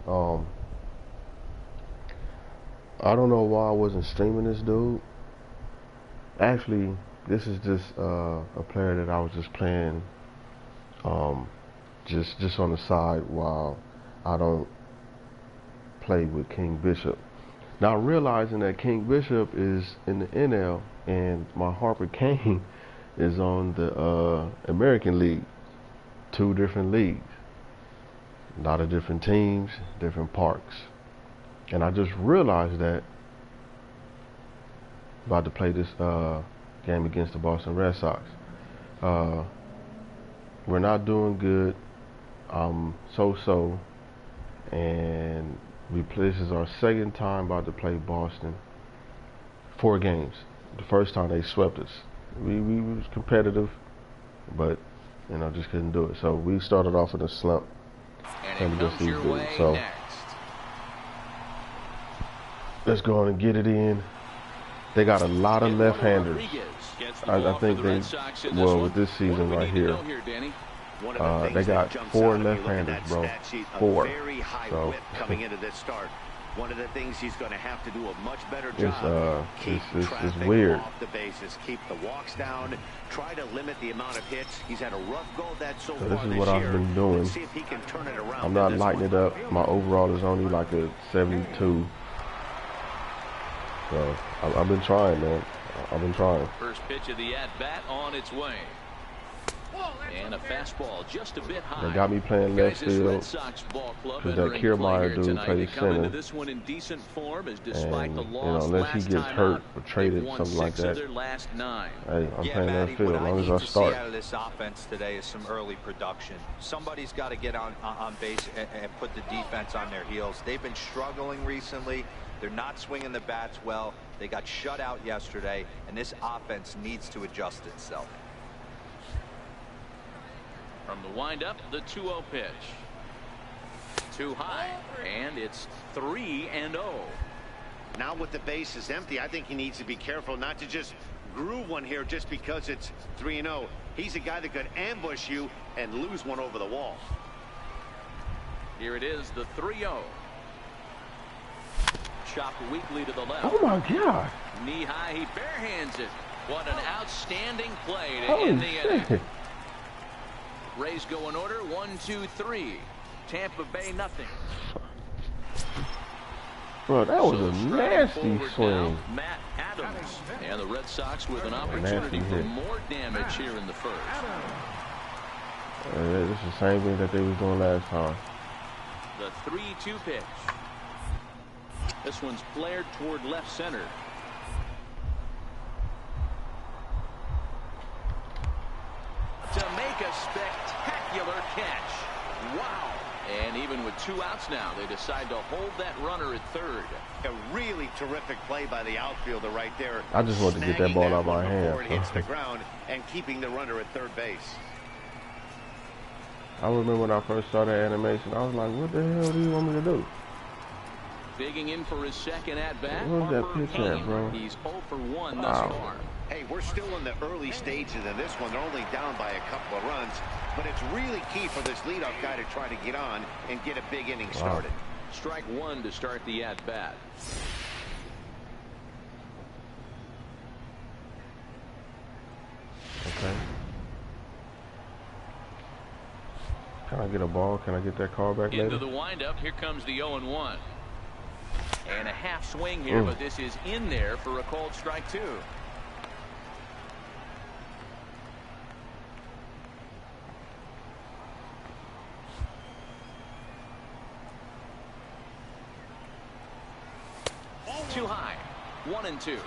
I don't know why I wasn't streaming this dude. Actually, this is just a player that I was just playing, just on the side while I don't play with King Bishop. Now realizing that King Bishop is in the NL and my Harper Kane is on the American League, 2 different leagues, a lot of different teams, different parks, and I just realized that about to play this game against the Boston Red Sox. We're not doing good. So-so, and this is our second time about to play Boston. 4 games. The first time they swept us. We was competitive, but just couldn't do it. So we started off in a slump. And it comes your way so next. let's go on and get it in. They got a lot of left-handers. I think they, well, with this season right here, they got 4 left-handers, bro. 4. So coming into this start. One of the things he's going to have to do a much better job. It's weird. Off the bases, keep the walks down, try to limit the amount of hits. He's had a rough go of that so far this is what I've been doing. See if he can turn it around. I'm not lighting it up. My overall is only like a 72. So I've been trying, man. I've been trying. First pitch of the at-bat on its way. And a fastball just a bit high. They got me playing left field because that Kiermaier dude plays center. This one in decent form is And despite the loss unless he gets hurt or traded, something like that, hey, I'm playing left field as long as I start. Out of this offense today is some early production. Somebody's got to get on base and put the defense on their heels. They've been struggling recently. They're not swinging the bats well. They got shut out yesterday, and this offense needs to adjust itself. From the windup, the 2-0 pitch. Too high, and it's 3-0. Now with the bases empty, I think he needs to be careful not to just groove one here just because it's 3-0. He's a guy that could ambush you and lose one over the wall. Here it is, the 3-0. Chopped weakly to the left. Oh my God! Knee high, he barehands it. What an outstanding play to end the inning. Rays go in order, 1-2-3. Tampa Bay nothing. Bro, that was a nasty swing. Now, Matt Adams and the Red Sox with an opportunity for more damage here in the first. This is the same thing that they was doing last time. The 3-2 pitch. This one's flared toward left center. To make a spectacular catch. Wow. And even with 2 outs now, they decide to hold that runner at third. A really terrific play by the outfielder right there. I just want to get that ball out of my hand. It hits the ground and keeping the runner at third base. I remember when I first saw that animation, I was like, what the hell do you want me to do? Digging in for his second at-bat. Where's that pitch at, bro? He's 0 for 1 thus far. Hey, we're still in the early stages of this one. They're only down by a couple of runs, but it's really key for this leadoff guy to try to get on and get a big inning started. Strike 1 to start the at-bat. Okay. Can I get a ball? Can I get that call back later? Into the windup. Here comes the 0-1. And a half swing here, but this is in there for a called strike 2. Too high. 1-2.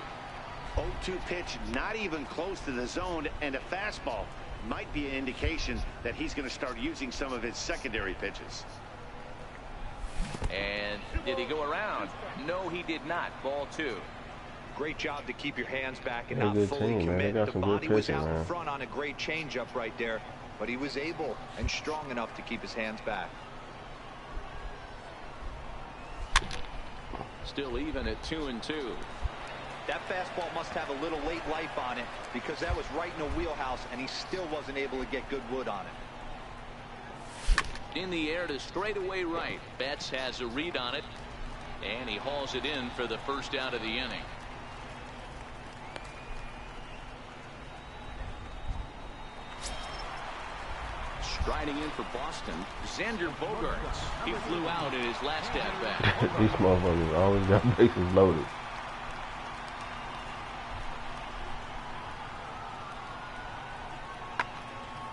0-2 pitch, not even close to the zone, and a fastball might be an indication that he's going to start using some of his secondary pitches. And did he go around? No, he did not. Ball 2. Great job to keep your hands back and They're not a good fully team, man. They commit. got The some body good was pitching, out in man. front on a great changeup right there, but he was able and strong enough to keep his hands back. Still even at 2-2. That fastball must have a little late life on it because that was right in the wheelhouse and he still wasn't able to get good wood on it. In the air to straightaway right. Betts has a read on it, and he hauls it in for the first out of the inning. Striding in for Boston, Xander Bogaerts. He flew out in his last at-bat. These motherfuckers always got bases loaded.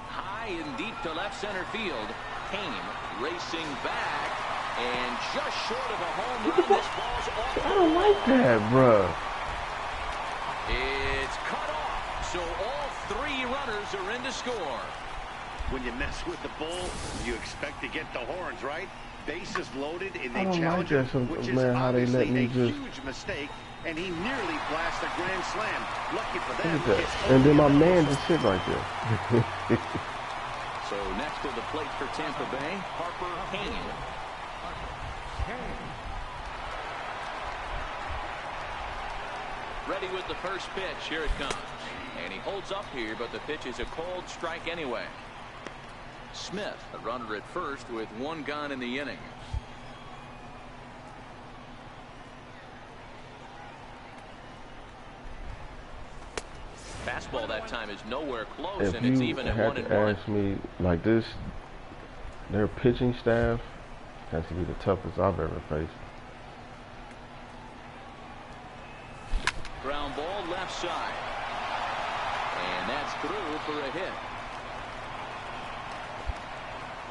High and deep to left center field. Kane racing back, and just short of a home run. This ball's off. I don't like that, bruh. It's cut off, so all three runners are in to score. When you mess with the bull, you expect to get the horns, right? Bases loaded, and they I don't challenge like that, him, which is man, how they let obviously me a just... huge mistake, and he nearly blasted a grand slam. Lucky for them. Look at that. And then my man just sit right there. So next to the plate for Tampa Bay, Harper, Kane. Ready with the first pitch. Here it comes. And he holds up here, but the pitch is a cold strike anyway. Smith, a runner at first with one gone in the inning. Fastball that time is nowhere close, and it's even at 1-1. If you had to ask me like this, their pitching staff has to be the toughest I've ever faced. Ground ball left side. And that's through for a hit.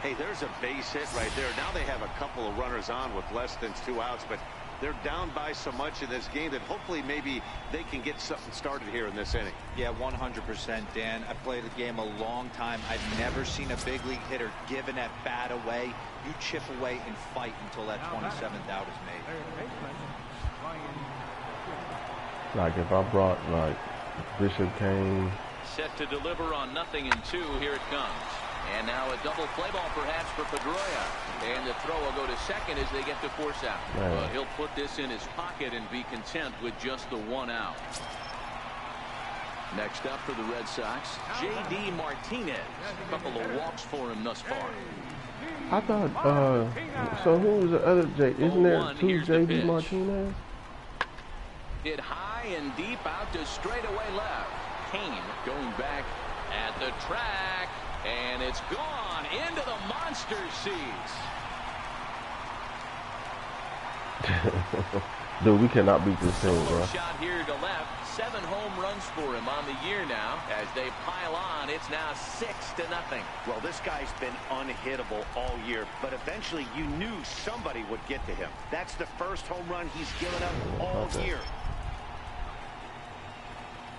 Hey, there's a base hit right there. Now they have a couple of runners on with less than 2 outs, but they're down by so much in this game that hopefully maybe they can get something started here in this inning. Yeah, 100%, Dan. I played the game a long time. I've never seen a big league hitter give an at-bat away. You chip away and fight until that 27th out is made. Like if I brought like Bishop Kane. Set to deliver on 0-2. Here it comes. And now a double play ball perhaps for Pedroia. And the throw will go to second as they get to force out. But he'll put this in his pocket and be content with just the 1 out. Next up for the Red Sox, J.D. Martinez. A couple of walks for him thus far. I thought, so who was the other J? Isn't there two J.D. Martinez? Hit high and deep out to straightaway left. Kane going back at the track. And it's gone into the monster seats. Dude, we cannot beat this team, bro. Shot here to left. 7 home runs for him on the year now. As they pile on, it's now 6-0. Well, this guy's been unhittable all year, but eventually you knew somebody would get to him. That's the first home run he's given up all year.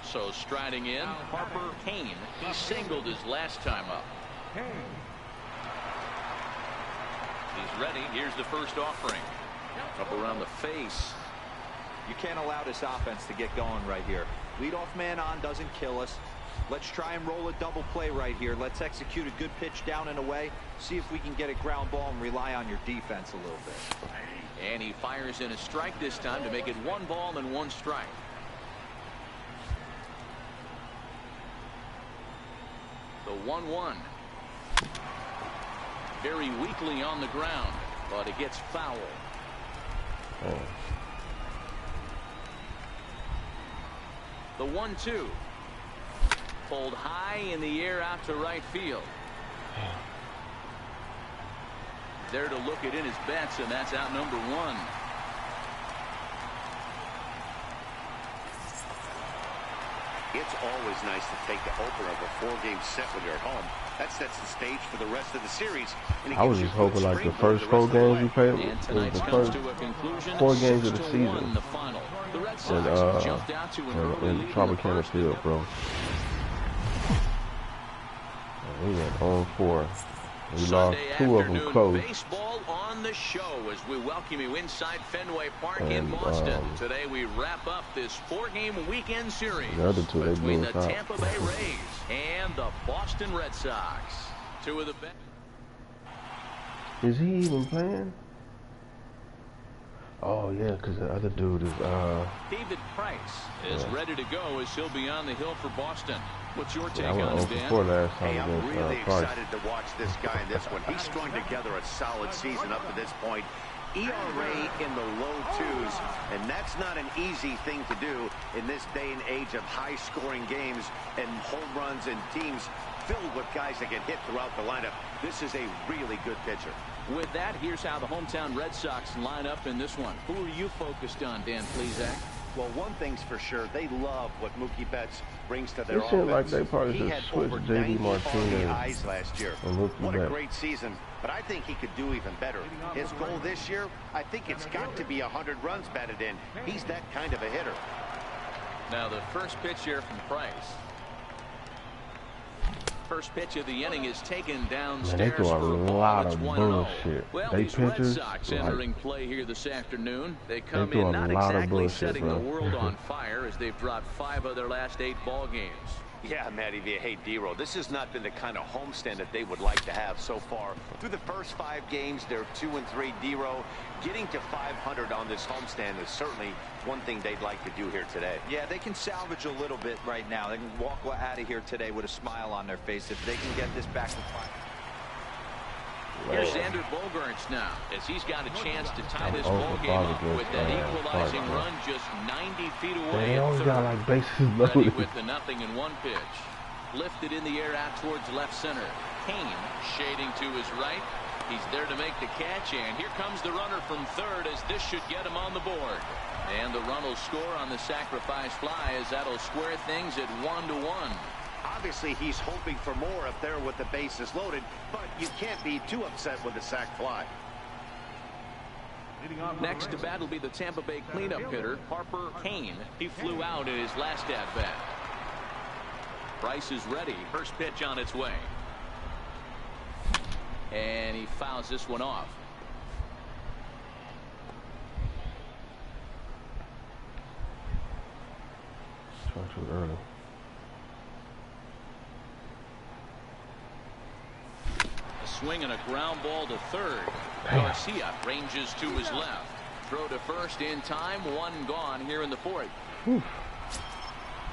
So striding in, Harper, Kane. He singled his last time up. He's ready. Here's the first offering. Up around the face. You can't allow this offense to get going right here. Leadoff man on doesn't kill us. Let's try and roll a double play right here. Let's execute a good pitch down and away. See if we can get a ground ball and rely on your defense a little bit. And he fires in a strike this time to make it 1 ball and 1 strike. The 1-1. Very weakly on the ground, but it gets foul. The 1-2. Pulled high in the air out to right field. There to look it in his bets, and that's out number 1. It's always nice to take the opener of a 4-game set when you're at home. That sets the stage for the rest of the series. And I was just hoping like the first 4 games we played was the first 4 games of the season. And Tropicana Field, bro. And we went 0-4. We lost 2 of them close. Baseball on the show as we welcome you inside Fenway Park in Boston. Today we wrap up this 4-game weekend series between the Tampa Bay Rays and the Boston Red Sox. 2 of the best. Is he even playing? Oh yeah, because the other dude is David Price is ready to go as he'll be on the hill for Boston. What's your take on it, Dan? Hey, I'm really excited to watch this guy in this one. He's strung together a solid season up to this point. ERA in the low 2s, and that's not an easy thing to do in this day and age of high-scoring games and home runs and teams filled with guys that get hit throughout the lineup. This is a really good pitcher. With that, here's how the hometown Red Sox line up in this one. Who are you focused on, Dan Plesac? Well, one thing's for sure, they love what Mookie Betts brings to their it seems offense. like they probably He should had switch over JD 90 Martinez RBIs last year. and Mookie What a Betts. great season, but I think he could do even better. His goal this year, I think it's got to be 100 runs batted in. He's that kind of a hitter. Now the first pitch here from Price. First pitch of the inning is taken downstairs. Man, they throw a lot of bullshit. Well, they these pitchers, Red Sox like, entering play here this afternoon. They come throw in a not lot of exactly bullshit, setting bro. the world on fire as they've dropped 5 of their last 8 ball games. Yeah, Matty V. Hey, D-Row, this has not been the kind of homestand that they would like to have so far. Through the first 5 games, they're 2-3. D-Row, getting to 500 on this homestand is certainly one thing they'd like to do here today. Yeah, they can salvage a little bit right now. They can walk out of here today with a smile on their face if they can get this back to 5. Here's Xander Bogaerts now, as he's got a chance to tie this ball game up with that equalizing run just 90 feet away. They always got like bases Ready loaded. with the 0-1 pitch. Lifted in the air out towards left center. Kane shading to his right. He's there to make the catch, and here comes the runner from third as this should get him on the board. And the run will score on the sacrifice fly as that'll square things at 1-1. Obviously, he's hoping for more up there with the bases loaded, but you can't be too upset with the sac fly. Next to bat will be the Tampa Bay cleanup hitter, Harper Kane. He flew out in his last at-bat. Price is ready. First pitch on its way. And he fouls this one off. Trying too early. Swing and a ground ball to third. Garcia ranges to his left. Throw to first in time. 1 gone here in the 4th. Whew.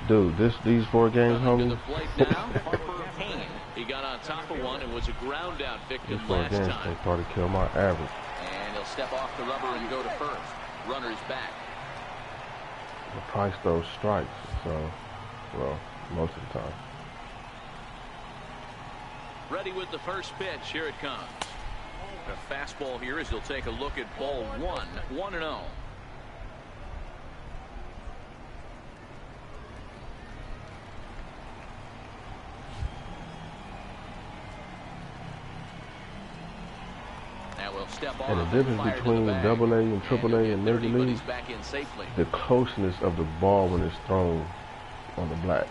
Dude, these 4 games, Coming homie. to the plate now, Harper Kane. He got on top of one and was a ground out victim These 4 last games, time. they probably kill my average. And he'll step off the rubber and go to first. Runner's back. The Price throws strikes, so, well, most of the time. Ready with the first pitch. Here it comes. A fastball here as he'll take a look at ball 1. 1-0. Now we'll step off. And the difference between AA and AAA and Major League, back in safely. the closeness of the ball when it's thrown on the black.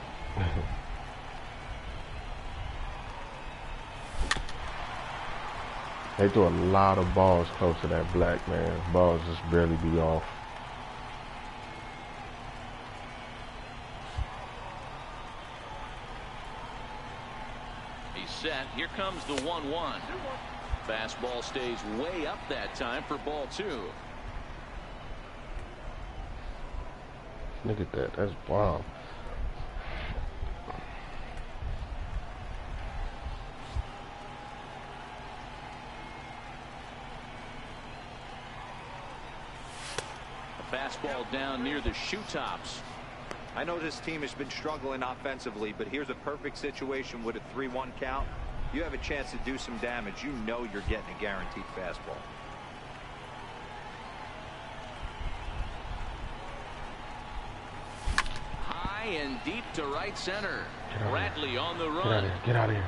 They throw a lot of balls close to that black, man. Balls just barely be off. He's set. Here comes the 1-1. Fastball stays way up that time for ball 2. Look at that. That's wild. Fastball down near the shoe tops. I know this team has been struggling offensively, but here's a perfect situation with a 3-1 count. You have a chance to do some damage. You know you're getting a guaranteed fastball. High and deep to right center. Bradley on the run. Get out of here. Get out of here.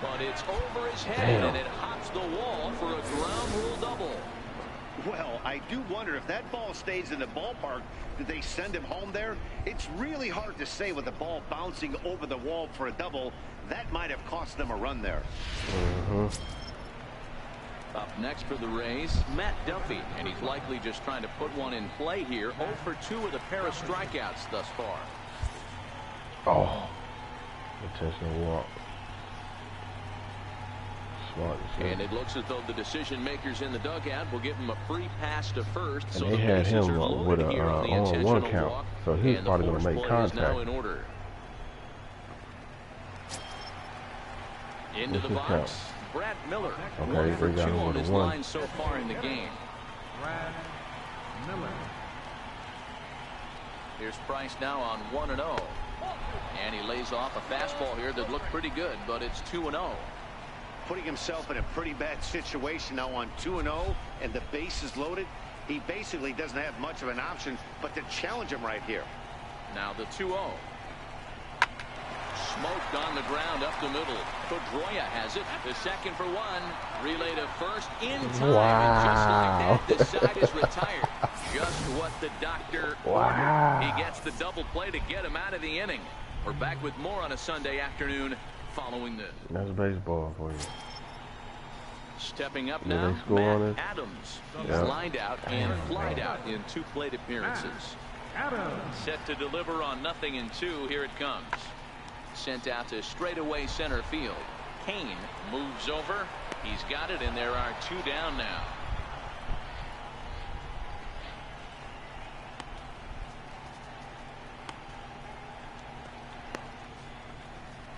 But it's over his head, and it hops the wall for a ground rule double. Well, I do wonder if that ball stays in the ballpark, did they send him home there? It's really hard to say with the ball bouncing over the wall for a double. That might have cost them a run there. Up next for the Rays, Matt Duffy, and he's likely just trying to put one in play here. 0 for 2 with a pair of strikeouts thus far. Oh, intentional walk. smart decision. And it looks as though the decision makers in the dugout will give him a free pass to first. And so they had him with a on-1 count, so he's probably going to make contact. Now in order. Into the box, count? Brad Miller. Okay, 1 for 2 on his 1. line so far in the game. Brad Miller. Here's Price now on 1-0. And he lays off a fastball here that looked pretty good, but it's 2-0. Putting himself in a pretty bad situation now on 2-0, and the base is loaded. He basically doesn't have much of an option but to challenge him right here. Now the 2-0. Smoked on the ground up the middle. Pedroia has it. The second for 1. Relay to first in time. Wow. And just like that, this side is retired. Just what the doctor ordered. He gets the double play to get him out of the inning. We're back with more on a Sunday afternoon following this. That's baseball for you. Stepping up now, Matt Adams. Yep. He's lined out and flied out in 2 plate appearances. Set to deliver on 0-2. Here it comes. Sent out to straightaway center field. Kane moves over. He's got it, and there are 2 down now.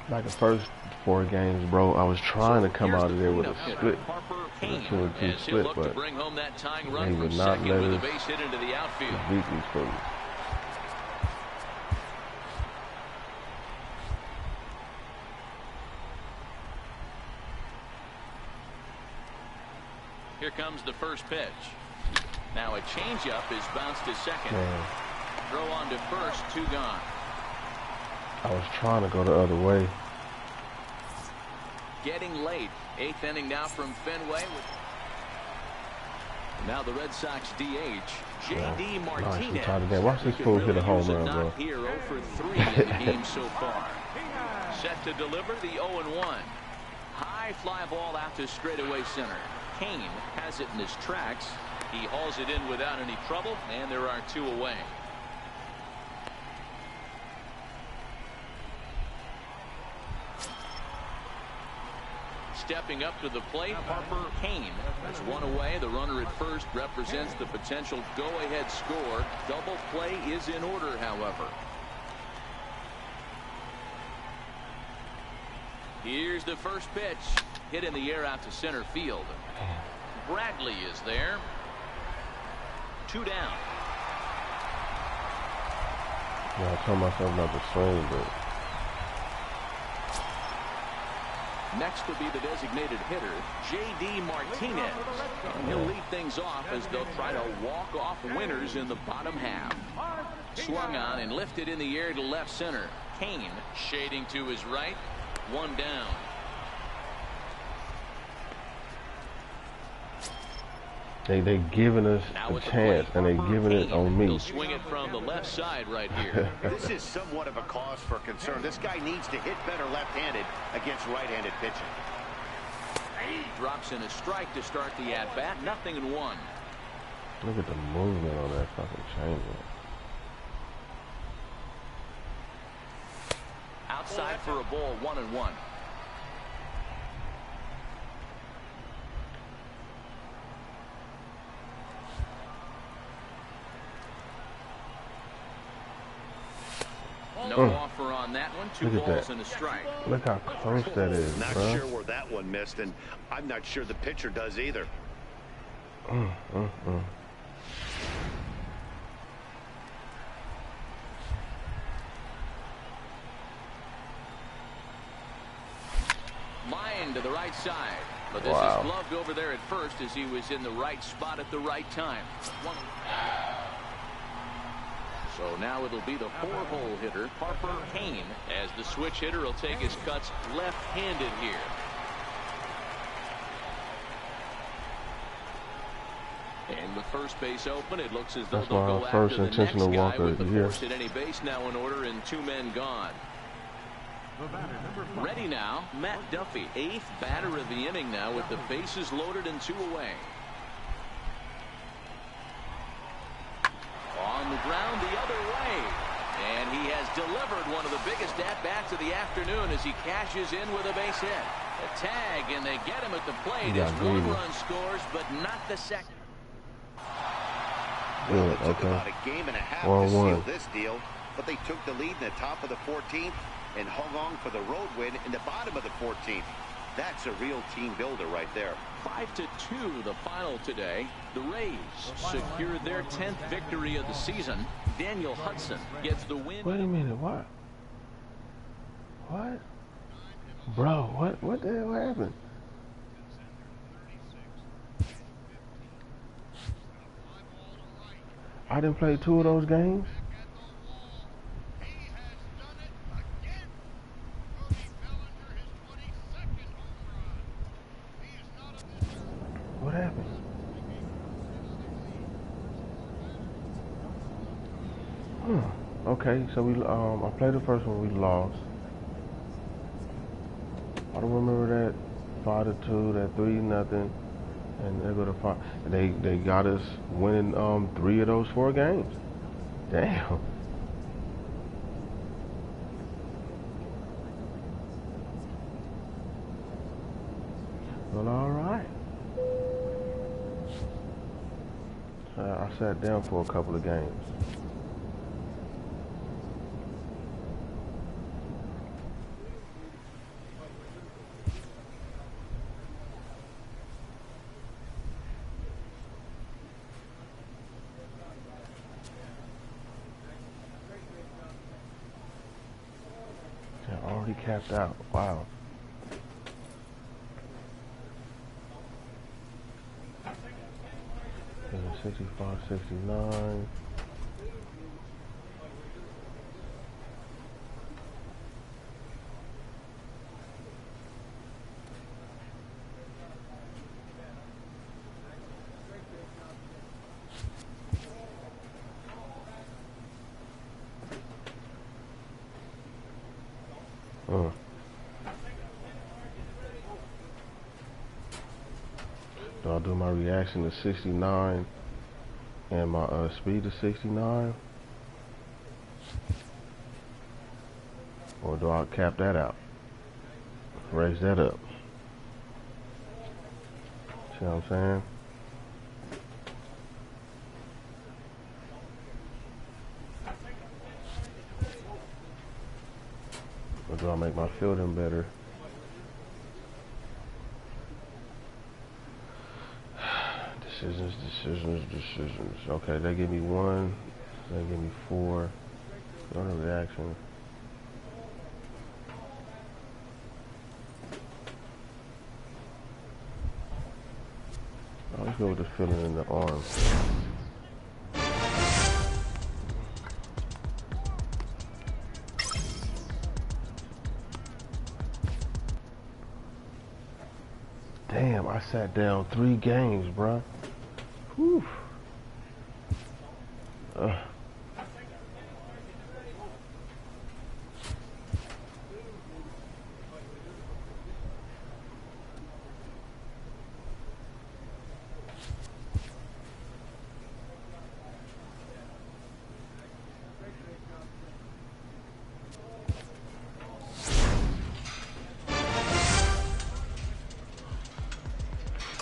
Like the first 4 games, bro, I was trying to come out of there with a split. Kane, 2-2 split, but to bring home that tying run he from would not second let with a us base hit into the outfield. beat these fools. Here comes the first pitch. Now a changeup is bounced to second. Man. Throw on to first, 2 gone. I was trying to go the other way. Getting late. 8th inning now from Fenway. Now the Red Sox DH, J.D. Martinez. Nice. Watch this fool hit a home run, bro. Here 0 for 3 in the game so far. Set to deliver the 0-1. High fly ball out to straightaway center. Kane has it in his tracks. He hauls it in without any trouble, and there are 2 away. Stepping up to the plate, Harper Kane. There's 1 away. The runner at first represents the potential go-ahead score. Double play is in order, however. Here's the first pitch. Hit in the air out to center field. Bradley is there. 2 down. Yeah, I told myself not to swing, but next will be the designated hitter, J.D. Martinez. And he'll lead things off as they'll try to walk off winners in the bottom half. Swung on and lifted in the air to left center. Kane shading to his right. 1 down. they giving us a chance, and they giving it on me. He'll swing it from the left side right here. This is somewhat of a cause for concern. This guy needs to hit better left-handed against right-handed pitching. Drops in a strike to start the at-bat. 0-1. Look at the movement on that fucking changeup. Outside for a ball, 1-1. No offer on that one. 2 balls and a strike. Look how close that is, Not bro. sure where that one missed, and I'm not sure the pitcher does either. Line to the right side. But this is gloved over there at first as he was in the right spot at the right time. So now it'll be the 4-hole hitter, Harper Kane, as the switch hitter will take his cuts left-handed here. And with first base open, it looks as though they'll go after the next guy with the force at any base now in order and 2 men gone. Ready now, Matt Duffy, 8th batter of the inning now with the bases loaded and 2 away. On the ground the other way. And he has delivered one of the biggest at-bats of the afternoon as he cashes in with a base hit. A tag, and they get him at the plate as one run scores, but not the second. Well, it took about a game and a half to seal this deal, but they took the lead in the top of the 14th and hung on for the road win in the bottom of the 14th. That's a real team builder right there. 5-2 the final today. The Rays secured their 10th victory of the season. Daniel Hudson gets the win. Wait a minute, what? What? Bro, what the hell happened? I didn't play 2 of those games. What happened? Okay, so we I played the first one, we lost. I don't remember that 5-2, that 3-0, and they go to 5. They got us winning 3 of those 4 games. Damn. Well, all right. I sat down for a couple of games. Already capped out. Wow. And 65, 69. Do I do my reaction to 69 and my speed to 69? Or do I cap that out? Raise that up. See what I'm saying? Or do I make my fielding better? Decisions. Okay, they give me 1. They give me 4. No reaction. Let's go with the feeling in the arm. Damn, I sat down 3 games, bruh. Whew.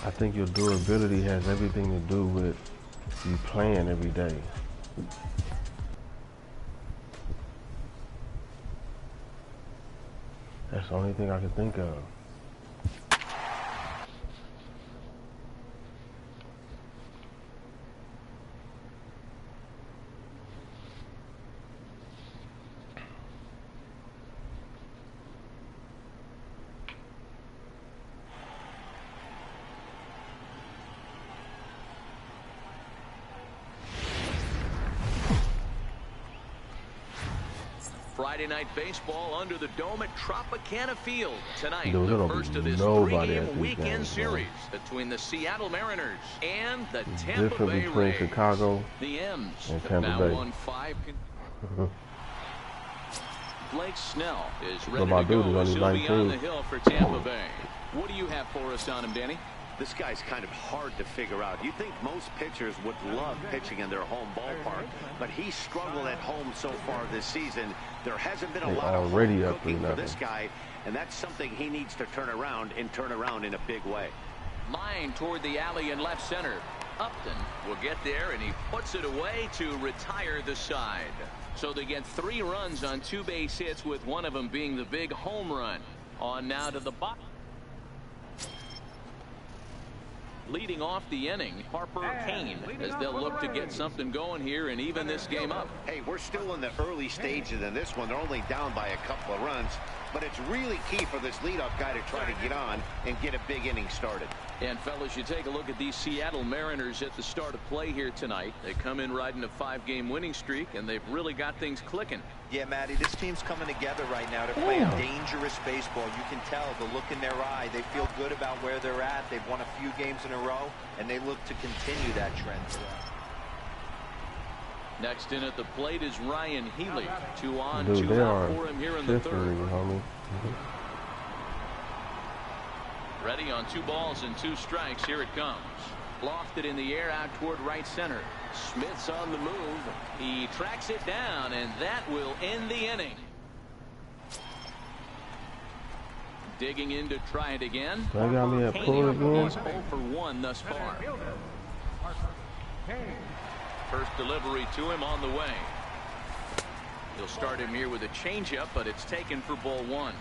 I think your durability has everything to do with you playing every day. That's the only thing I can think of. Friday night baseball under the dome at Tropicana Field tonight. Dude, the first of this 3-game weekend series between the Seattle Mariners and the Tampa Bay between Rays. Chicago the M's and Tampa now Bay. won 5. Blake Snell is ready to go as he'll be on the hill for Tampa Bay. What do you have for us on him, Danny? This guy's kind of hard to figure out. You'd think most pitchers would love pitching in their home ballpark, but he's struggled at home so far this season. There hasn't been a lot of home cooking for this guy, and that's something he needs to turn around in a big way. Line toward the alley in left center. Upton will get there, and he puts it away to retire the side. So they get 3 runs on 2 base hits, with one of them being the big home run. On now to the bottom. Leading off the inning, Harper, Kane, as they'll look to get something going here and even this game up. Hey, we're still in the early stages in this one. They're only down by a couple of runs, but it's really key for this leadoff guy to try to get on and get a big inning started. And fellas, you take a look at these Seattle Mariners at the start of play here tonight. They come in riding a 5-game winning streak, and they've really got things clicking. Yeah, Matty, this team's coming together right now to play a dangerous baseball. You can tell the look in their eye. They feel good about where they're at. They've won a few games in a row, and they look to continue that trend today. Next in at the plate is Ryan Healy. 2 on, Dude, 2 out for him here in the 3rd. Homie. Ready on 2 balls and 2 strikes. Here it comes. Lofted in the air out toward right center. Smith's on the move. He tracks it down, and that will end the inning. Digging in to try it again. I got me at pull again. He's 0 for 1 thus far. First delivery to him on the way. He'll start him here with a changeup, but it's taken for ball 1.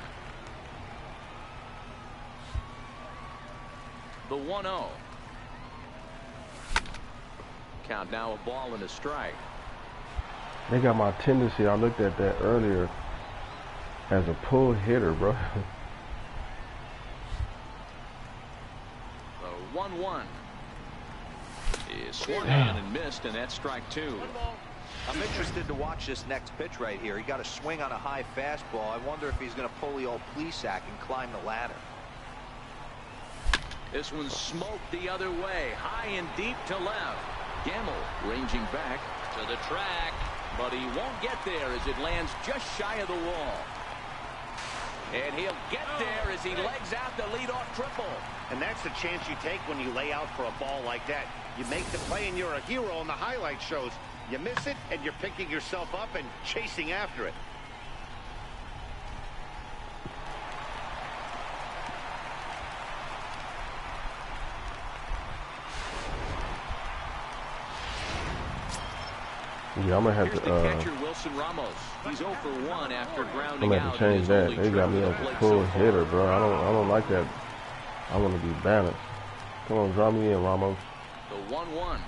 The 1-0. Count now, a ball and a strike. They got my tendency. I looked at that earlier as a pull hitter, bro. The 1-1 is swung on and missed, and that's strike 2. I'm interested to watch this next pitch right here. He got a swing on a high fastball. I wonder if he's going to pull the old Plesac and climb the ladder. This one's smoked the other way, high and deep to left. Gamble ranging back to the track, but he won't get there as it lands just shy of the wall. And he'll get there as he legs out the leadoff triple. And that's the chance you take when you lay out for a ball like that. You make the play and you're a hero in the highlight shows. You miss it and you're picking yourself up and chasing after it. Yeah, I'm gonna have to. Catcher Wilson Ramos. He's 0 for 1 after grounding I'm gonna have to change that. They got me as a pull hitter, bro. I don't like that. I want to be balanced. Come on, draw me in, Ramos. The 1-1.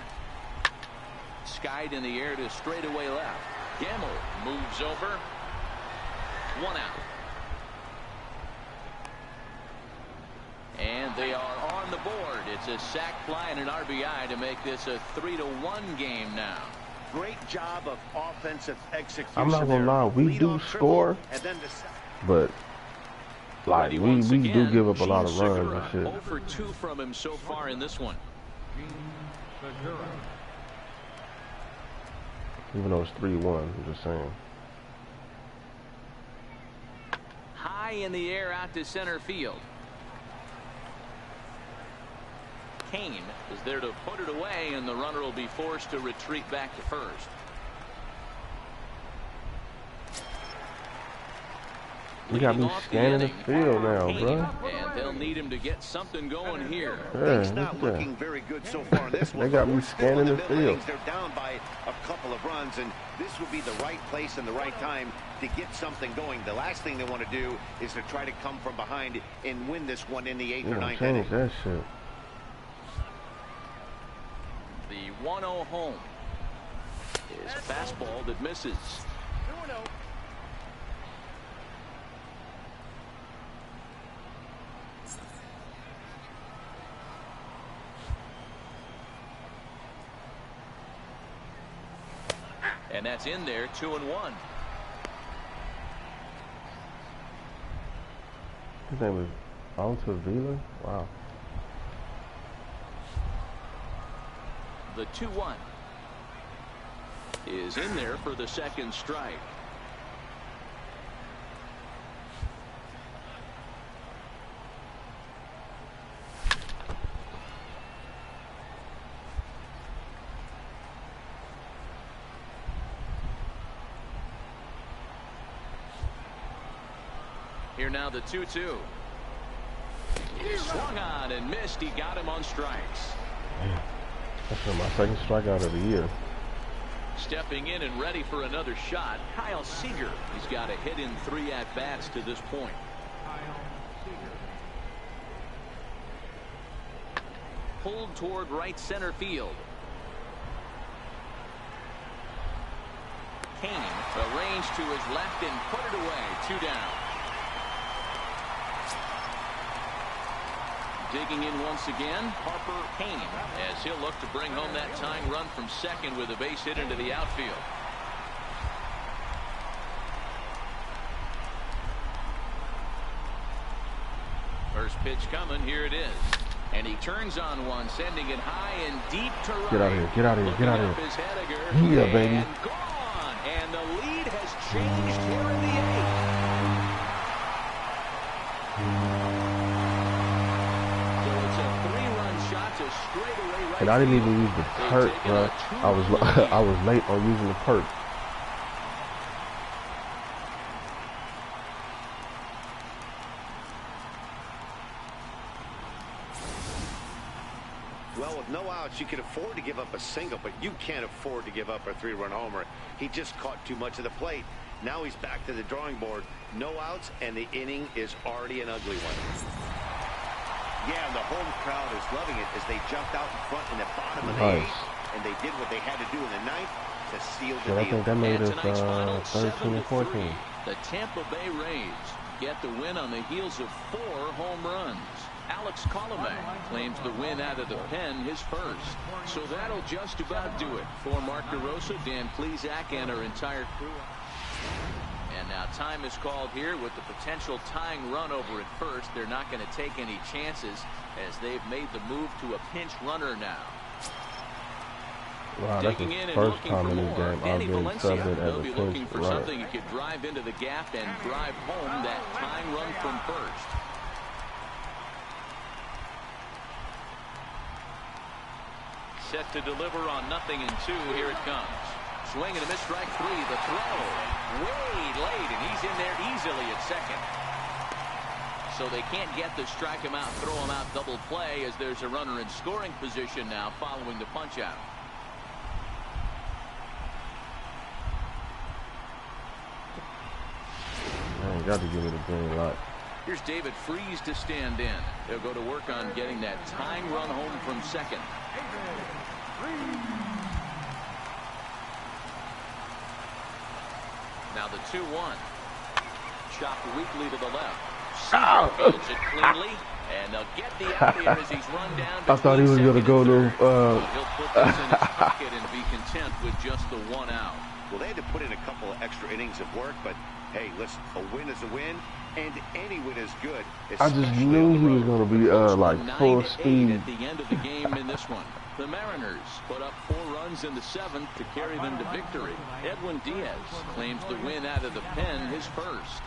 Skied in the air to straightaway left. Gamble moves over. 1 out. And they are on the board. It's a sac fly and an RBI to make this a 3-1 game now. Great job of offensive execution. I'm not gonna lie, we do score, but like we do give up a lot of runs and shit. 0 for 2 from him so far in this one. Even though it's 3-1, I'm just saying. High in the air out to center field. Kane is there to put it away, and the runner will be forced to retreat back to first. You got me scanning the field now, bro. And they'll need him to get something going here. Yeah, it's not looking very good so far in this one. They got me scanning the field. They're down by a couple of runs, and this would be the right place and the right time to get something going. The last thing they want to do is to try to come from behind and win this one in the 8th or 9th inning. That shit. The 1-0 home is a fastball that misses. And that's in there, 2-1. His name was Altavilla? Wow. The 2-1 is in there for the second strike. here now, the 2-2. Swung on and missed. He got him on strikes. Man, that's my second strikeout of the year. Stepping in and ready for another shot, Kyle Seager. He's got a hit in 3 at-bats to this point. Pulled toward right center field. Kane arranged to his left and put it away. 2 down. Digging in once again, Harper Kane, as he'll look to bring home that tying run from second with a base hit into the outfield. First pitch coming, here it is. And he turns on one, sending it high and deep to right. Get out of here, get out of here, get out of here. Yeah, baby. Gone. And the lead has changed here in the 8th. And I didn't even use the perk, bro. I was late on using the perk. Well, with no outs, you can afford to give up a single, but you can't afford to give up a 3-run homer. He just caught too much of the plate. Now he's back to the drawing board. No outs, and the inning is already an ugly one. Yeah, and the home crowd is loving it as they jumped out in front in the bottom of the 8th, and they did what they had to do in the 9th to seal the deal. I think that made it 13 and 14. The Tampa Bay Rays get the win on the heels of 4 home runs. Alex Colomé claims the win out of the pen, his first. So that'll just about do it for Mark DeRosa, Dan Plesac, and our entire crew. And now time is called here with the potential tying run over at first. They're not going to take any chances as they've made the move to a pinch runner now. Wow, that's the first time in this game I've been subbed in as a pinch looking for runner. Something he could drive into the gap and drive home that tying run from first. Set to deliver on 0-2. Here it comes. Swing and a miss, strike 3. The throw way late, and he's in there easily at second. So they can't get to strike him out, throw him out, double play, as there's a runner in scoring position now following the punch out. Man, got to give it a green light. Here's David Freese to stand in. They'll go to work on getting that tying run home from second. Now the 2-1. Chopped weakly to the left. Fields it cleanly, and they'll get the out here as he's run down. I thought he was going to go to. He'll put this in his pocket and be content with just the 1 out. Well, they had to put in a couple of extra innings of work, but hey, listen, a win is a win, and any win is good. I just knew he was going to be like full speed. At the end of the game in this one. The Mariners put up 4 runs in the 7th to carry them to victory. Edwin Diaz claims the win out of the pen, his first.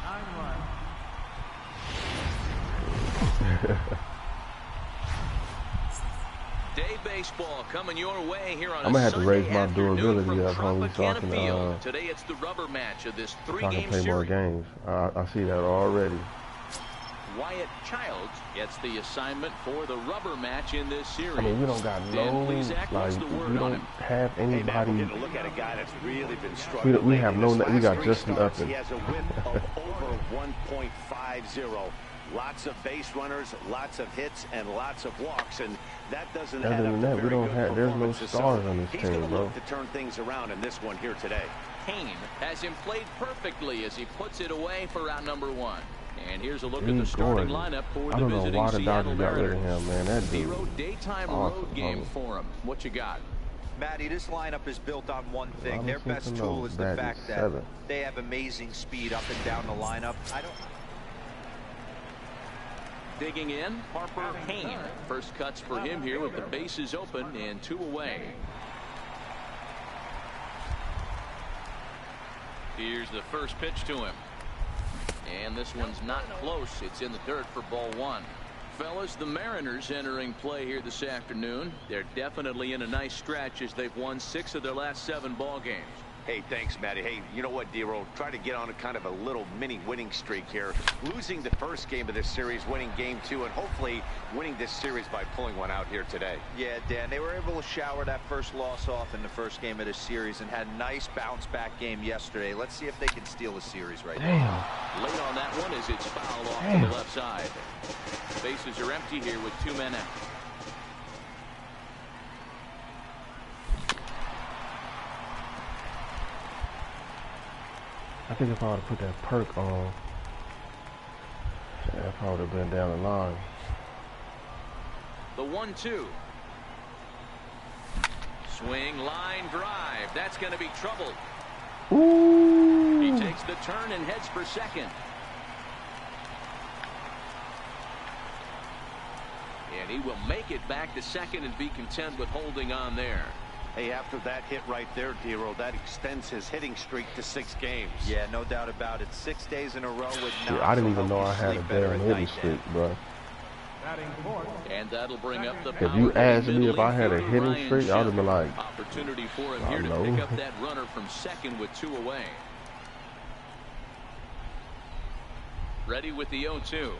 Day baseball coming your way here on I'm gonna have to raise my Sunday durability up, afternoon homie, so I can Field. Today it's the rubber match of this 3-game play more series. games. I see that already. Wyatt Childs gets the assignment for the rubber match in this series. I mean, we don't got no, like, we don't have anybody. Hey, look at a guy that's really been struggling. We have no, we got just nothing. He has a whip of over 1.50. Lots of base runners, lots of hits, and lots of walks, and that doesn't add up. Other than that, we don't have. There's no stars on this team, bro. Look to turn things around in this one here today. Kane has him played perfectly as he puts it away for round number 1. And here's a look at the starting lineup for the visiting Seattle Mariners. Him, man. That Zero daytime road game for him. What you got? Matty, this lineup is built on one thing. Their best tool is the fact that they have amazing speed up and down the lineup. Digging in, Harper Kane. First cuts for him here with the bases open and 2 away. Here's the first pitch to him. And this one's not close. It's in the dirt for ball 1. Fellas, the Mariners entering play here this afternoon. They're definitely in a nice stretch as they've won 6 of their last 7 ball games. Hey, thanks, Matty. Hey, you know what, D-Roll? Try to get on a kind of a little mini winning streak here. Losing the first game of this series, winning game 2, and hopefully winning this series by pulling one out here today. Yeah, Dan, they were able to shower that first loss off in the first game of this series and had a nice bounce-back game yesterday. Let's see if they can steal the series right now. Late on that one as it's fouled off to the left side. Bases are empty here with 2 men out. I think if I would have put that perk on, I probably would have been down the line. The 1-2. Swing, line, drive. That's going to be trouble. Ooh. He takes the turn and heads for second. And he will make it back to second and be content with holding on there. Hey, after that hit right there, D-Roll, that extends his hitting streak to 6 games. Yeah, no doubt about it. 6 days in a row with knocks. I didn't even know I had a damn hitting streak, bro. And that'll bring up the if you asked me if I had a hitting streak, I would have been like, opportunity for him here to pick up that runner from second with 2 away. Ready with the 0-2.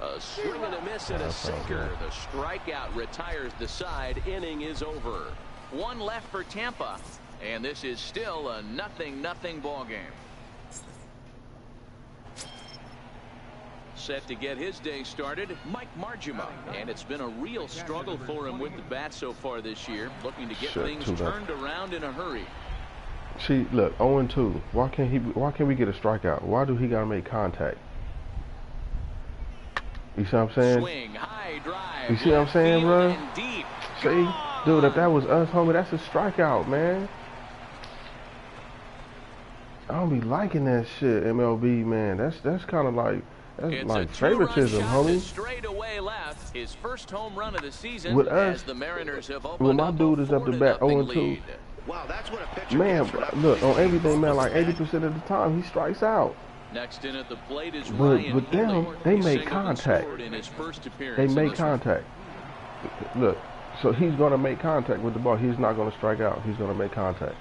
A swing and a miss and a sinker. The strikeout retires the side. Inning is over. 1 left for Tampa, and this is still a 0-0 ball game. Set to get his day started, Mike Margima, and it's been a real struggle for him with the bat so far this year, looking to get things turned around in a hurry. See, look, 0-2. Why can't we get a strikeout? Why do he gotta make contact? You see what I'm saying? Swing, high drive, you see what I'm saying, bro? See? Dude, if that was us, homie, that's a strikeout, man. I don't be liking that shit, MLB, man. That's kind of like favoritism, homie. Straight away left. His first home run of the season. With us, as the Mariners have when my dude is up to bat 0-2, wow, that's what a pitcher man, look on everything, man. Like 80% of the time, he strikes out. Next in at the plate is but them, they make contact. They make contact. Look. So he's going to make contact with the ball. He's not going to strike out. He's going to make contact.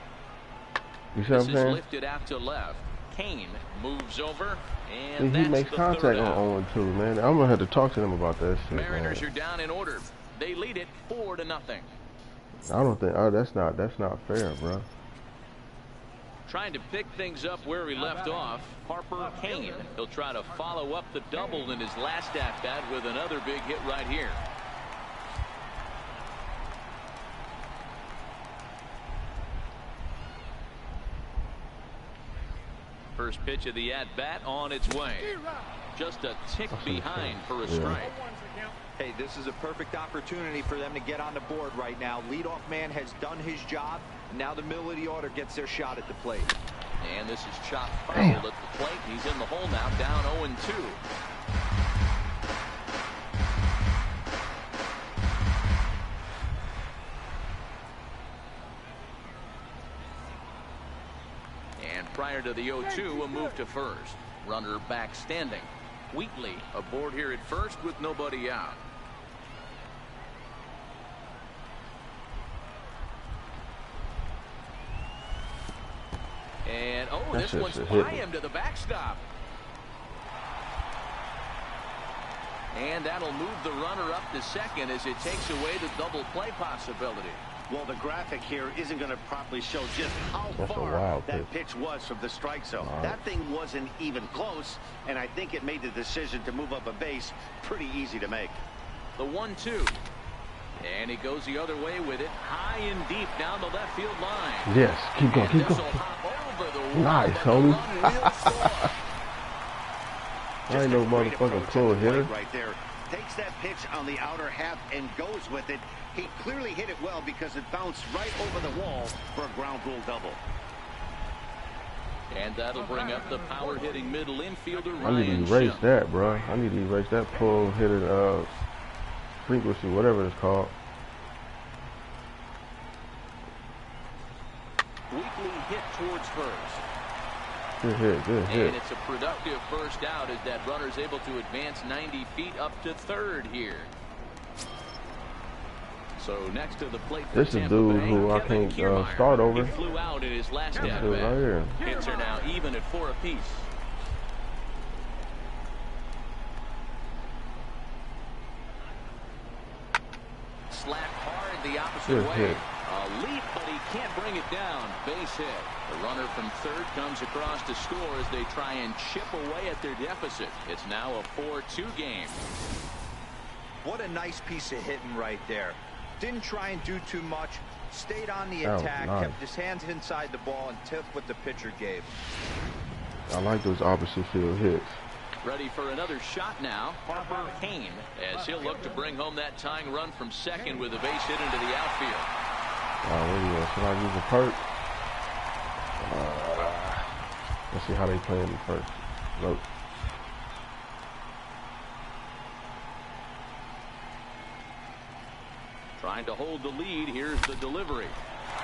You see what I'm saying? Lifted out to left. Kane moves over, and he makes contact on 0-2, man. I'm going to have to talk to them about that shit, Mariners are down in order. They lead it 4-0. I don't think that's not fair, bro. Trying to pick things up where he left off. Harper, Kane. He'll try to follow up the double in his last at-bat with another big hit right here. First pitch of the at-bat on its way. Just a tick behind for a strike. Hey, this is a perfect opportunity for them to get on the board right now. Leadoff man has done his job. Now the middle of the order gets their shot at the plate. And this is chopped foul at the plate. He's in the hole now, down 0-2. Prior to the 0-2, a move to first. Runner back standing. Wheatley aboard here at first with nobody out. And this one's by him to the backstop. And that'll move the runner up to second as it takes away the double play possibility. Well, the graphic here isn't going to properly show just how far that pitch was from the strike zone. That thing wasn't even close, and I think it made the decision to move up a base pretty easy to make. The 1-2. And he goes the other way with it, high and deep down the left field line. Yes, keep going, keep going. Nice, homie. I ain't no motherfucking pull hitter. Right there. Takes that pitch on the outer half and goes with it. He clearly hit it well because it bounced right over the wall for a ground rule double. And that'll bring up the power-hitting middle infielder, Ryan. I need to erase that, bro. I need to erase that pull-hitting frequency, whatever it's called. Wheatley hit towards first. Good hit, good hit. And it's a productive first out as that runner's able to advance 90 feet up to third here. So next to the plate for this is Tampa dude Bay, who I Kevin can't Kiermaier. start over. He flew out in his last This at dude bat. right here. Hits are now even at 4 apiece. Slapped hard the opposite way. A leap, but he can't bring it down. Base hit. The runner from third comes across to score as they try and chip away at their deficit. It's now a 4-2 game. What a nice piece of hitting right there. Didn't try and do too much. Stayed on the attack, nice. kept his hands inside the ball, and took what the pitcher gave. I like those opposite field hits. Ready for another shot now. Harper Kane, as he'll look to bring home that tying run from second with a base hit into the outfield. Should I use a perk? Let's see how they play in the first. Nope. Trying to hold the lead. Here's the delivery.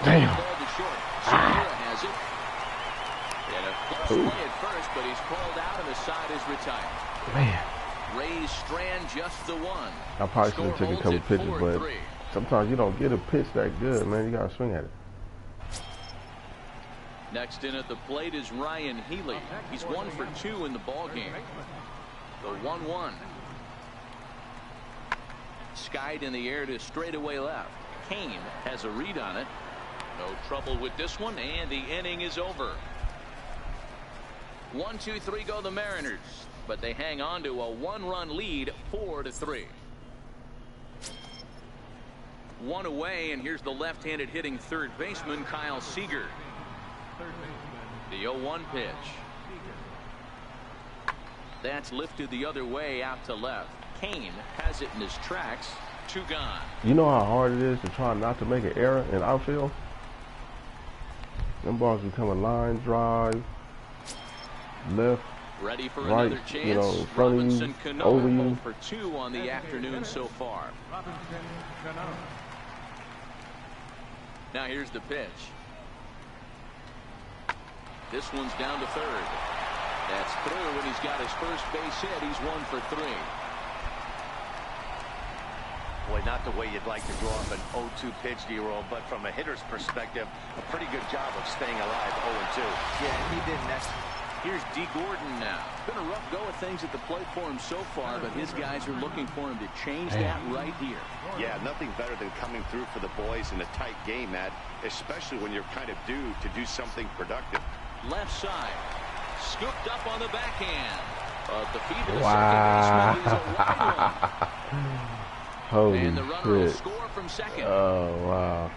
Damn. Called to short. Segura has it. And a close play at first, but he's called out and the side is retired. Man. Ray Strand just the one. I probably should have taken a couple pitches, but 4-3. sometimes you don't get a pitch that good, man. You got to swing at it. Next in at the plate is Ryan Healy. He's 1 for 2 in the ball game. The 1-1. Skied in the air to straightaway left. Kane has a read on it. No trouble with this one, and the inning is over. 1-2-3 go the Mariners, but they hang on to a 1-run lead, 4-3. One away, and here's the left-handed hitting third baseman Kyle Seager. The 0-1 pitch. That's lifted the other way out to left. Kane has it in his tracks. 2 gone. You know how hard it is to try not to make an error in outfield? Them balls become a line drive, left, ready for right, another chance. you know, in front of you, over you. For 2 on the afternoon so far. Now here's the pitch. This one's down to third. That's through, and he's got his first base hit. He's 1 for 3. Boy, not the way you'd like to draw up an 0-2 pitch, D-roll, but from a hitter's perspective, a pretty good job of staying alive. 0-2. Yeah, he did next. Here's D. Gordon now. Been a rough go of things at the plate for him so far, but his guys are looking for him to change that right here. Yeah, nothing better than coming through for the boys in a tight game, Matt, especially when you're kind of due to do something productive. Left side. Scooped up on the backhand. But the feed to the Wow. second baseman is a wide one. Holy and the runner will shit. score from second. Oh, wow.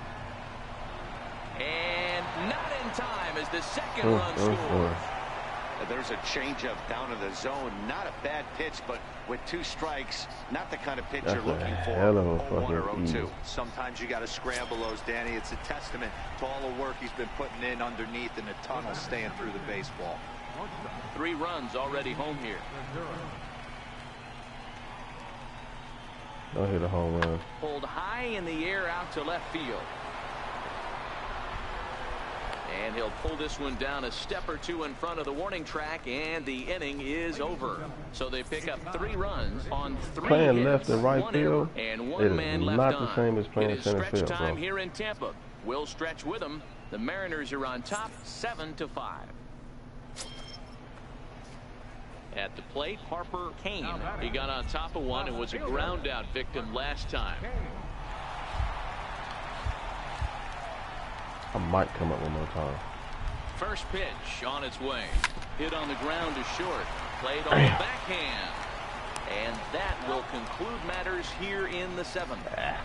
And not in time as the second run scores. There's a changeup down in the zone. Not a bad pitch, but with 2 strikes, not the kind of pitch you're looking for. Hell of a 0-1 or fucking 0-2. Sometimes you got to scramble those, Danny. It's a testament to all the work he's been putting in underneath in the tunnel, staying through the baseball. 3 runs already home here. Don't hit a home run. Pulled high in the air out to left field. And he'll pull this one down a step or 2 in front of the warning track, and the inning is over. So they pick up 3 runs on 3 Playing hits, left and right 1 field, error, and it 1 is man left not on. the same as playing It is center stretch field, time bro. here in Tampa. We'll stretch with them. The Mariners are on top, 7-5. At the plate, Harper Kane. He got on top of one and was a ground out victim last time. I might come up one more time. First pitch on its way. Hit on the ground to short. Played on the backhand. And that will conclude matters here in the 7th.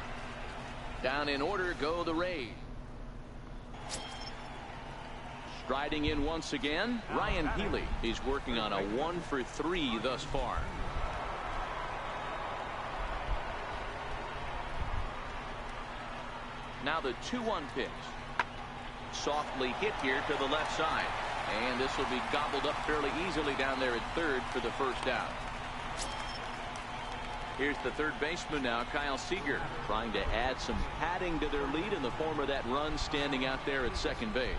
Down in order go the Rays. Striding in once again, Ryan Healy. He's working on a 1 for 3 thus far. Now the 2-1 pitch. Softly hit here to the left side. And this will be gobbled up fairly easily down there at third for the first out. Here's the third baseman now, Kyle Seager, trying to add some padding to their lead in the form of that run standing out there at second base.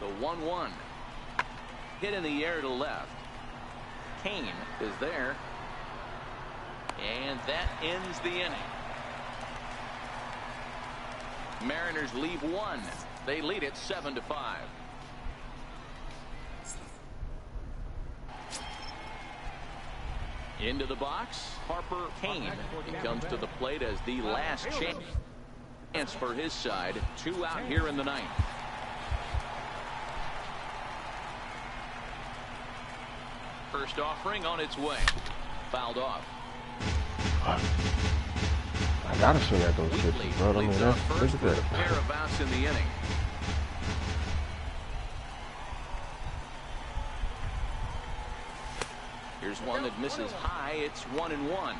The 1-1. Hit in the air to left. Kane is there. And that ends the inning. Mariners leave one. They lead it 7-5. Into the box, Harper Kane. He comes to the plate as the last chance for his side. 2 out here in the ninth. First offering on its way. Fouled off. I gotta swing at those pitches, bro. I mean, look at that. A pair of outs in the inning. Here's one that misses high. It's 1-1.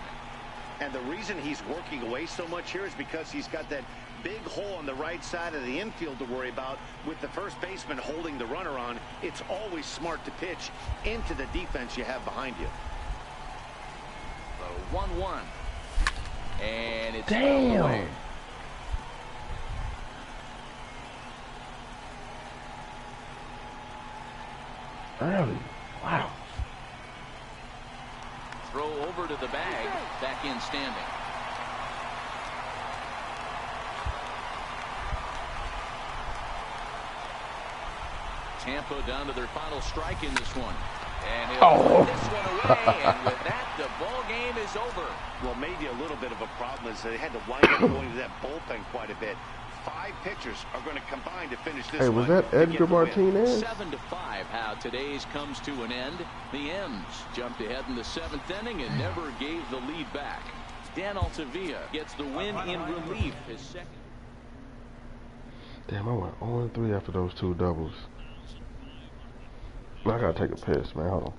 And the reason he's working away so much here is because he's got that big hole on the right side of the infield to worry about. With the first baseman holding the runner on, it's always smart to pitch into the defense you have behind you. So 1-1. And it's damn. Early. Wow. Throw over to the bag. Back in standing. Tampa down to their final strike in this one. And he'll put this one away. And with that, the ball game is over. Well, maybe a little bit of a problem is they had to wind up going to that bullpen quite a bit. 5 pitchers are going to combine to finish this. Hey, was that Edgar Martinez? 7-5. How today's comes to an end. The M's jumped ahead in the 7th inning and never gave the lead back. Dan Altavilla gets the win in relief. His second. Damn, I went 0-3 after those 2 doubles. I gotta take a piss, man. Hold on.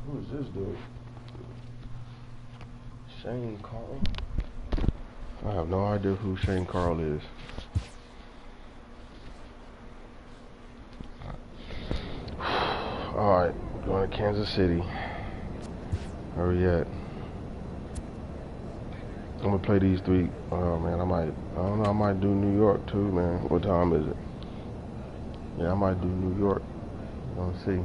Who is this dude? Shane Carl? I have no idea who Shane Carl is. Alright, going to Kansas City. Where we at? I'm gonna play these 3. Oh man, I don't know, I might do New York too, man. What time is it? Yeah, I might do New York. We'll see.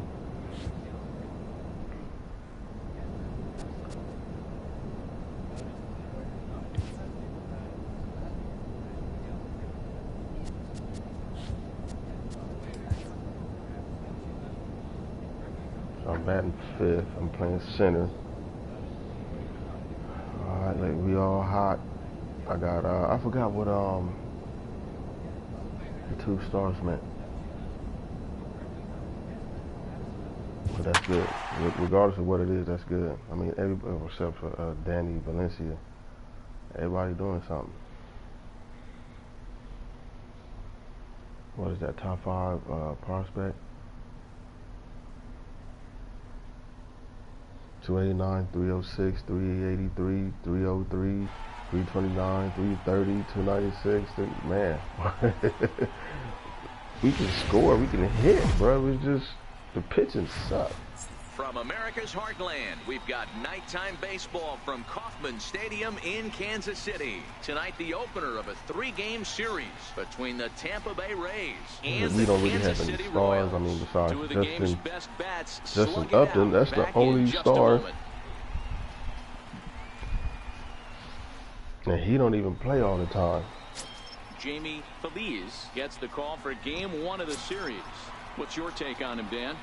I'm batting 5th. I'm playing center. Alright, like we all hot. I got I forgot what the 2 stars meant. But that's good. Regardless of what it is, that's good. I mean, everybody except for Danny Valencia. Everybody doing something. What is that, top 5 prospect? 289, 306, 383, 303, 329, 330, 296. Man, we can score, we can hit, bro. It's just the pitching sucks. From America's heartland, we've got nighttime baseball from Kauffman Stadium in Kansas City. Tonight, the opener of a 3-game series between the Tampa Bay Rays and we don't the really Kansas have any City stars. Royals. I mean, besides 2 of the game's best bats. Justin Upton, that's the only star. And he don't even play all the time. Jamie Feliz gets the call for game 1 of the series. What's your take on him, Dan?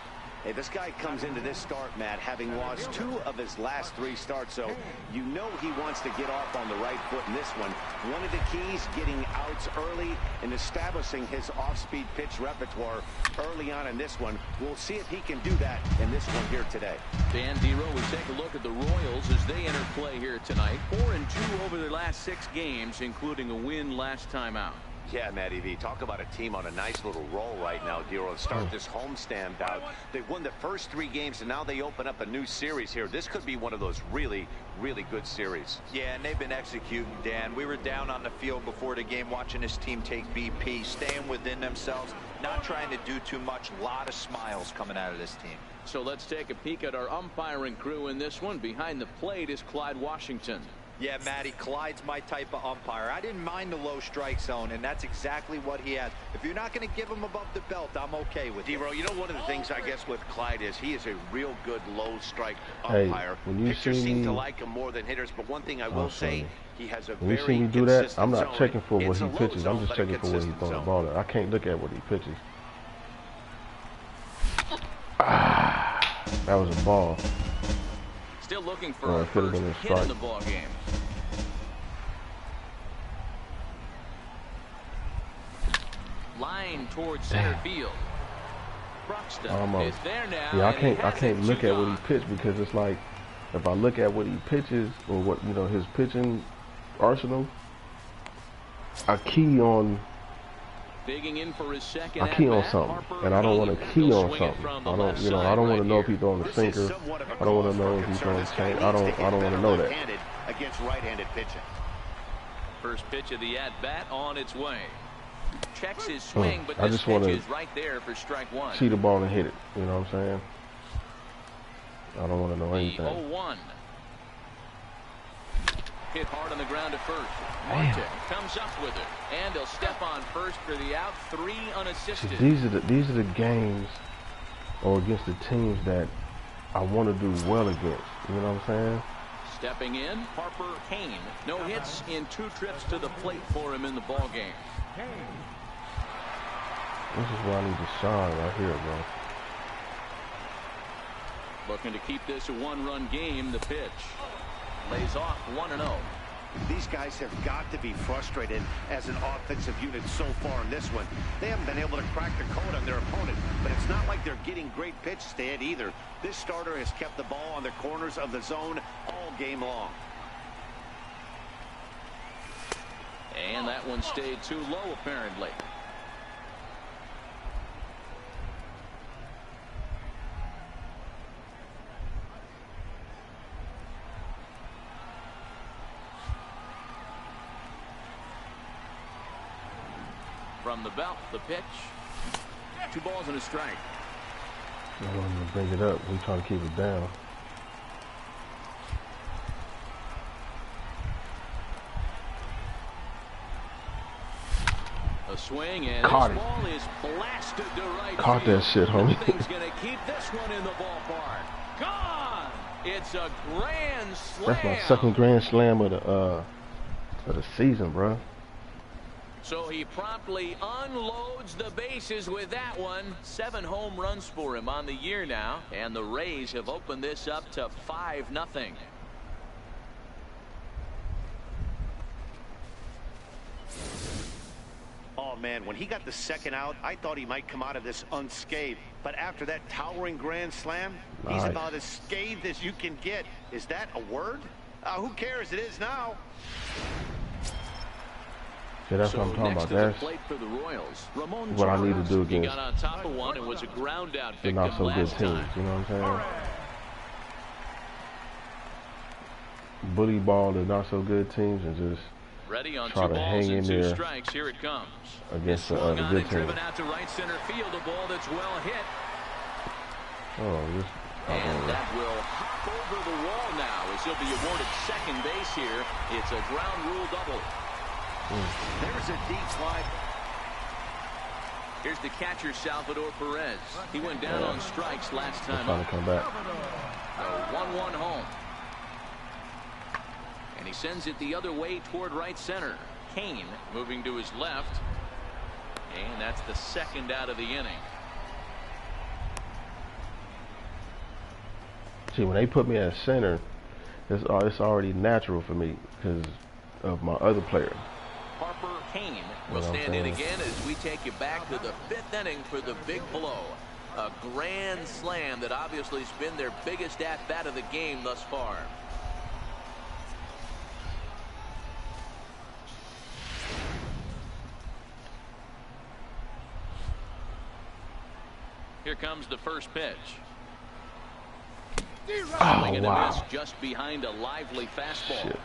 Hey, this guy comes into this start, Matt, having lost 2 of his last 3 starts, so you know he wants to get off on the right foot in this one. One of the keys, getting outs early and establishing his off-speed pitch repertoire early on in this one. We'll see if he can do that in this one here today. Dan Dero, we take a look at the Royals as they enter play here tonight. 4-2 over their last 6 games, including a win last time out. Yeah, Matty V, talk about a team on a nice little roll right now, Dero. Start this homestand out. They've won the first 3 games, and now they open up a new series here. This could be one of those really, really good series. Yeah, and they've been executing, Dan. We were down on the field before the game watching this team take BP, staying within themselves, not trying to do too much. A lot of smiles coming out of this team. So let's take a peek at our umpiring crew in this one. Behind the plate is Clyde Washington. Yeah, Matty, Clyde's my type of umpire. I didn't mind the low strike zone, and that's exactly what he has. If you're not going to give him above the belt, I'm okay with it. Dero, you know, one of the things I guess with Clyde is he is a real good low strike umpire. Pitchers seem to like him more than hitters, but one thing I will say, he has a very consistent zone. When you see me do that, I'm not checking for what he pitches. I'm just checking for what he's throwing the ball at. I can't look at what he pitches. That was a ball. Still looking for a first hit in the ball game. Line towards center field. Bruxton is there now. Yeah, I can't look at what he pitched, because it's like, if I look at what he pitches or what, you know, his pitching arsenal, I key on something, and I don't want to key on something. I don't, you know, I don't want to know if he's throwing a sinker. I don't want to know if he's throwing a change. I don't want to know that. Against right-handed pitching. First pitch of the at-bat on its way. Checks his swing, but I just want to right there for strike 1. See the ball and hit it. You know what I'm saying? I don't want to know anything. 0-1. Hit hard on the ground at first. Marte comes up with it, and he'll step on first for the out. 3 unassisted. See, these are the games, or against the teams that I want to do well against. You know what I'm saying? Stepping in, Harper, Kane. No hits in 2 trips to the plate for him in the ball game. This is where I need to shine right here, bro. Looking to keep this a 1-run game. The pitch lays off 1-0. These guys have got to be frustrated as an offensive unit so far in this one. They haven't been able to crack the code on their opponent, but it's not like they're getting great pitch stand either. This starter has kept the ball on the corners of the zone all game long. And that one stayed too low, apparently. From the belt, the pitch. 2 balls and a strike. I want him to bring it up. We're trying to keep it down. A swing, and Caught this it. ball is blasted to right Caught field. that shit, homie. Nothing's going to keep this one in the ballpark. Gone! It's a grand slam. That's my second grand slam of the season, bro. So he promptly unloads the bases with that one. 7 home runs for him on the year now, and the Rays have opened this up to 5-0. Oh, man, when he got the second out, I thought he might come out of this unscathed. But after that towering grand slam, he's about as scathed as you can get. Is that a word? Who cares? It is now. Yeah, that's what I'm talking about. That's what I need to do against got on top of one and was a ground out the not so good teams. You know what I'm saying? Bully ball the not so good teams and just ready on try 2 to balls hang in and 2 there strikes. Here it comes against the good teams. Driven out to right center field, a ball that's well hit. And that will hop over the wall now as he'll be awarded second base here. It's a ground rule double. There's a deep fly. Here's the catcher, Salvador Perez. He went down on strikes last time trying up. to come back. So 1-1 home. And he sends it the other way toward right center. Kane moving to his left. And that's the second out of the inning. See, when they put me at center, it's already natural for me because of my other player. Harper Kane will stand in again as we take you back to the 5th inning for the big blow. A grand slam that obviously has been their biggest at-bat of the game thus far. Here comes the first pitch. Oh, wow. Miss just behind a lively fastball. Shit.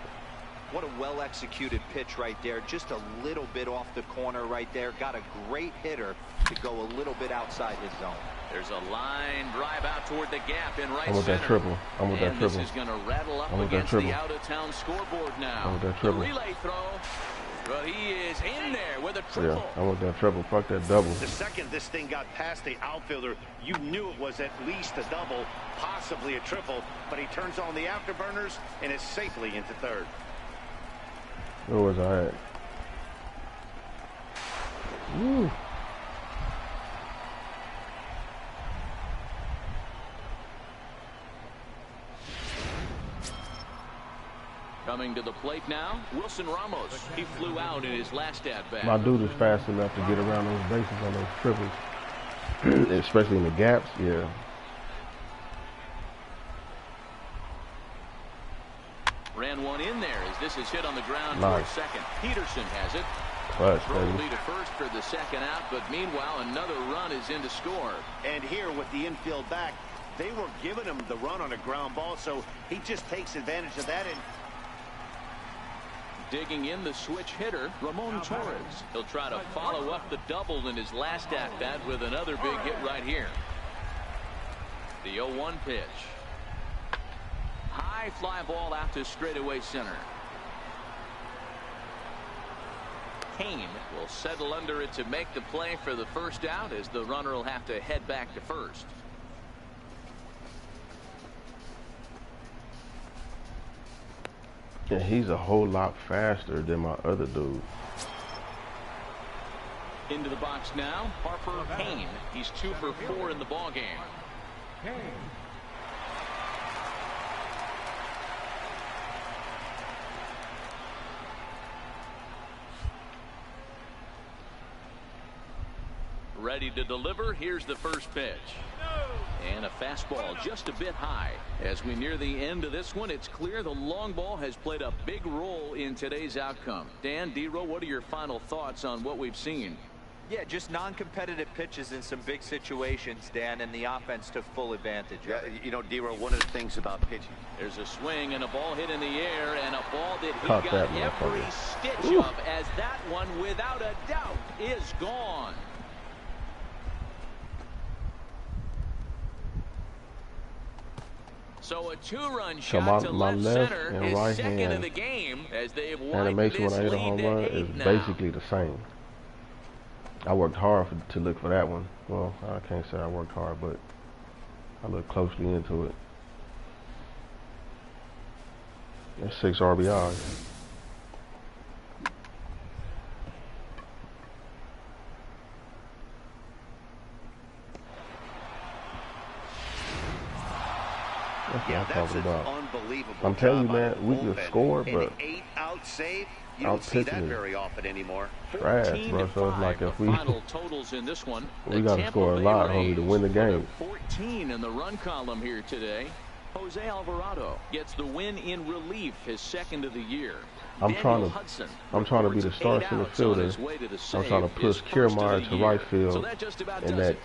What a well-executed pitch right there. Just a little bit off the corner right there. Got a great hitter to go a little bit outside his zone. There's a line drive out toward the gap in right center. I'm with that triple. I'm with that triple. This is going to rattle up against the out-of-town scoreboard now. I'm with that triple. The relay throw. But he is in there with a triple. Yeah, I want that triple. Fuck that double. The second this thing got past the outfielder, you knew it was at least a double, possibly a triple. But he turns on the afterburners and is safely into third. Where was I at? Woo. Coming to the plate now, Wilson Ramos. He flew out in his last at-bat. My dude is fast enough to get around those bases on those triples, especially in the gaps. Yeah. Ran one in there as this is hit on the ground Nice. towards second. Peterson has it. Clutch, Throw will baby. be to first for the second out, but meanwhile another run is in to score. And here with the infield back, they were giving him the run on a ground ball, so he just takes advantage of that. And digging in the switch hitter, Ramon Torres. He'll try to follow up the double in his last at-bat with another big hit right here. The 0-1 pitch. High fly ball out to straightaway center. Kane will settle under it to make the play for the first out as the runner will have to head back to first. Yeah, he's a whole lot faster than my other dude. Into the box now, Harper Kane. He's 2 for 4 in the ballgame. Kane. Ready to deliver. Here's the first pitch. And a fastball just a bit high. As we near the end of this one, it's clear the long ball has played a big role in today's outcome. Dan, D-Row, what are your final thoughts on what we've seen? Yeah, just non-competitive pitches in some big situations, Dan, and the offense took full advantage of it. you know, D-Row, one of the things about pitching. There's a swing and a ball hit in the air and a ball that he Caught got that every motherfucker. stitch of, as that one, without a doubt, is gone. So a 2-run shot to my left left center and is right second hand of the game as they've widened animation this when I hit a lead home to run 8 is now. basically the same. I worked hard to look for that one. Well, I can't say I worked hard, but I looked closely into it. That's 6 RBIs. Yeah, I'm that's talking an about. unbelievable I'm telling you, job man, out of we the could bullpen. score, An but 8-out save, you don't see that very often anymore. trash, bro. So it's like if we final totals in this one, we got to score a lot, homie, to win the game. 14 in the run column here today. Jose Alvarado gets the win in relief, his second of the year. I'm trying to be the star center fielder. I'm trying to push Kiermaier to right field, and that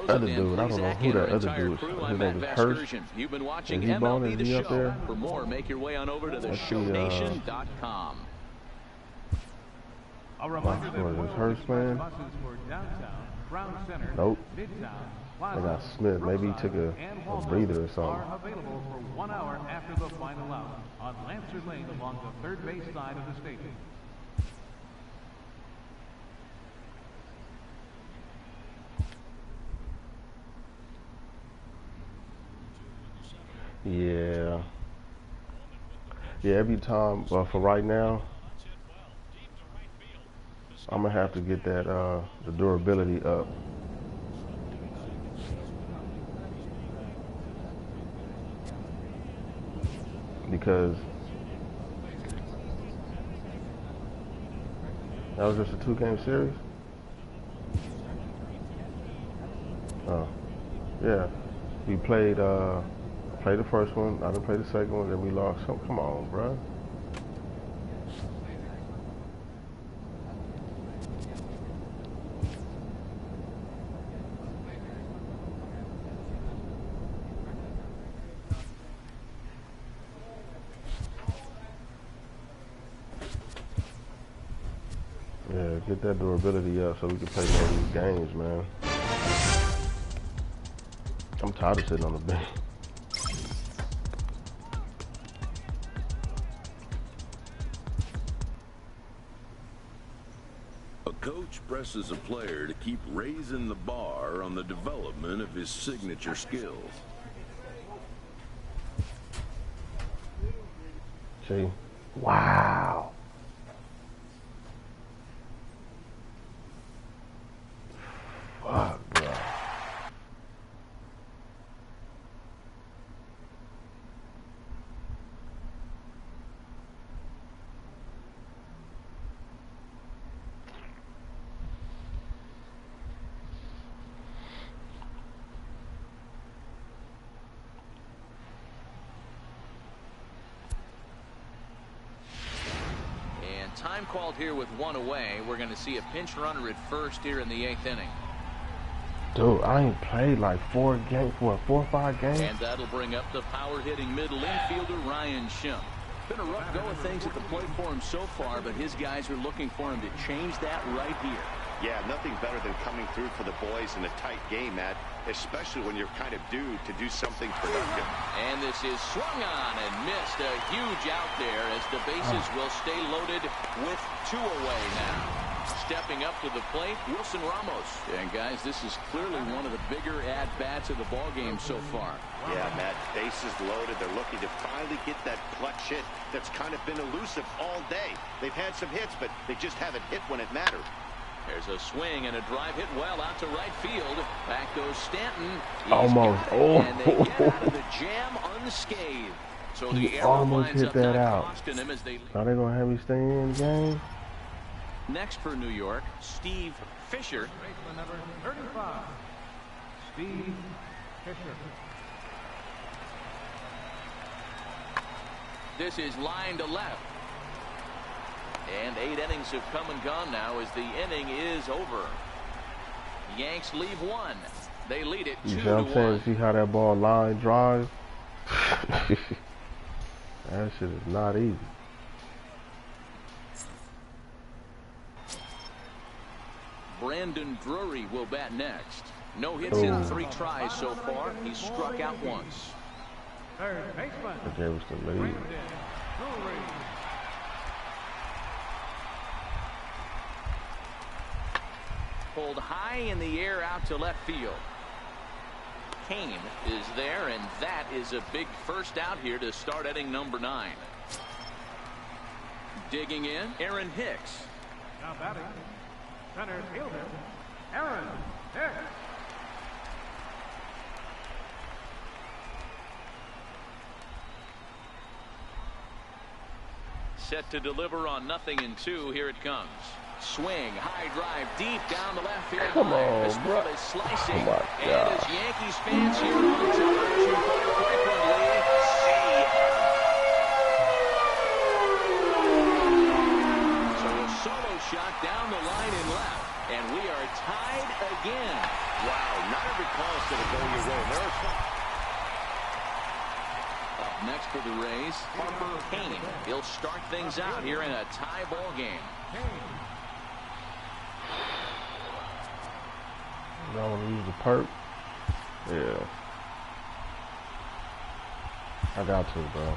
other dude, I don't know who that other dude is. His name is Hurst. You've been watching Is he balling? MLB Is The he up Show. there? For more, make your way on over to the Let's see, Show18.com. A reminder that What is Royal Hurst, man? buses for downtown, Brown Center, Nope. Midtown, I Plaza, got Smith. Maybe he took a and breather or are something. available for 1 hour after the final out on Lancer Lane along the third base side of the station. Yeah. Yeah, every time, well, for right now, I'm going to have to get that, the durability up. because that was just a 2-game series. Oh, yeah. We played the first one. I didn't play the second one. Then we lost. So, come on, bro. Yeah, get that durability up so we can play more of these games, man. I'm tired of sitting on the bench. A coach presses a player to keep raising the bar on the development of his signature skills. See? Wow. Fuck, bro. Time called here with one away. We're going to see a pinch runner at first here in the 8th inning. Dude, I ain't played like 4 or 5 games. And that'll bring up the power-hitting middle infielder, Ryan Schimpf. Been a rough go of things at the plate for him so far, but his guys are looking for him to change that right here. Yeah, nothing better than coming through for the boys in a tight game, Matt, especially when you're kind of due to do something productive. And this is swung on and missed. A huge out there as the bases will stay loaded with 2 away now. Stepping up to the plate, Wilson Ramos. And guys, this is clearly one of the bigger at-bats of the ballgame so far. Yeah, Matt, bases loaded. They're looking to finally get that clutch hit that's kind of been elusive all day. They've had some hits, but they just haven't hit when it mattered. There's a swing and a drive hit well out to right field. Back goes Stanton. Almost. Oh. And they get out of the jam unscathed. So the He almost hit that out. Now they gonna have me stay in the game. Next for New York, Steve Fisher. Baseman number 35, Steve Fisher. This is line to left. And 8 innings have come and gone now as the inning is over. Yanks leave 1. They lead it 2-1. You see what I'm saying? See how that ball line drives? That shit is not easy. Brandon Drury will bat next. No hits in 3 tries so far. He's struck out once. Third baseman, But they was the lead. Brandon Drury. Pulled high in the air out to left field. Kane is there, and that is a big first out here to start inning number 9. Digging in, Aaron Hicks. Now batting, center fielder, Aaron Hicks. Set to deliver on 0-2. Here it comes. Swing, high drive, deep down the left field. Come on, this bro. ball is slicing. Oh my and God. as Yankees fans here on television quite frequently see. So a solo shot down the line and left. And we are tied again. Wow, not every call is going to go your way. There are some. Up next for the Rays, Harper Kane. He'll start things out here in a tie ball game. Y'all want to use the perk? Yeah. I got to, bro.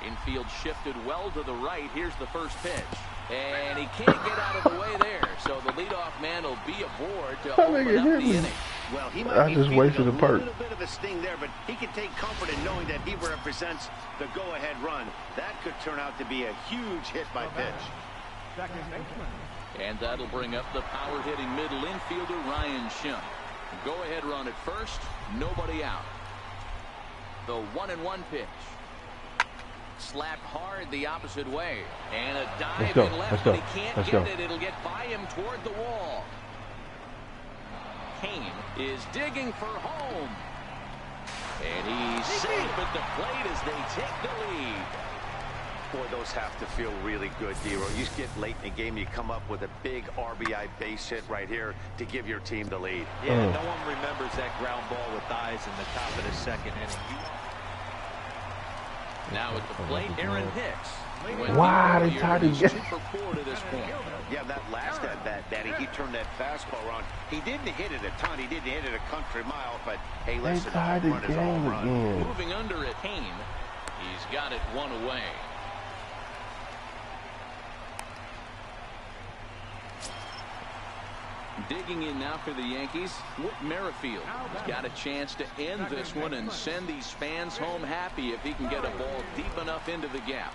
Infield shifted well to the right. Here's the first pitch. And he can't get out of the way there. So the leadoff man will be aboard to open up the inning. Well, he might I just wasted a perk. little bit of a sting there, but he can take comfort in knowing that he represents the go-ahead run. That could turn out to be a huge hit by pitch. Second baseman, And that'll bring up the power-hitting middle infielder, Ryan Schimpf. Go-ahead run at first, nobody out. The 1-1 pitch. Slapped hard the opposite way. And a dive in left, but he can't get it. It'll get by him toward the wall. Kane is digging for home. And he's safe at the plate as they take the lead. Boy, those have to feel really good, D-Row. You get late in the game, you come up with a big RBI base hit right here to give your team the lead. Yeah, no one remembers that ground ball with eyes in the top of the second inning. Now at the plate, Aaron Hicks. Wow, they tied again. Super poor to this point. Yeah, that last at-bat, Daddy, he turned that fastball around. He didn't hit it a ton. He didn't hit it a country mile, but hey, listen, they tied the game again. Moving under at Kane. He's got it one away. Digging in now for the Yankees, Whit Merrifield. He's got a chance to end this one and send these fans home happy if he can get a ball deep enough into the gap.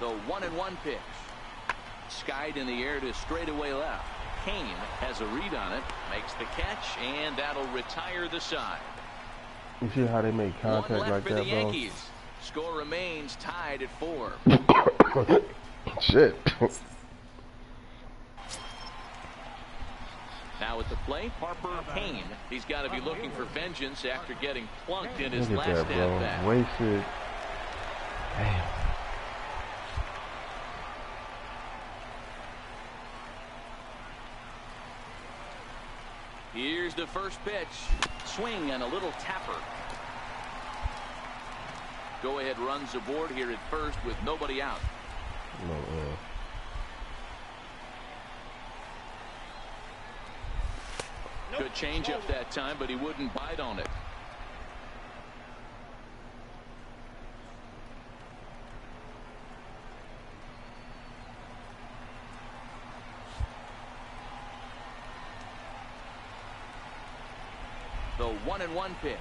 The 1-1 pitch. Skied in the air to straightaway left. Kane has a read on it, makes the catch, and that'll retire the side. You see how they make contact like for that, the Yankees. Score remains tied at 4. Shit. Now at the plate, Harper Kane. He's got to be looking for vengeance after getting plunked in his last at-bat. Wasted. Damn. Here's the first pitch. Swing and a little tapper. Go ahead runs aboard here at first with nobody out. Good change up that time, but he wouldn't bite on it. The 1-1 pitch.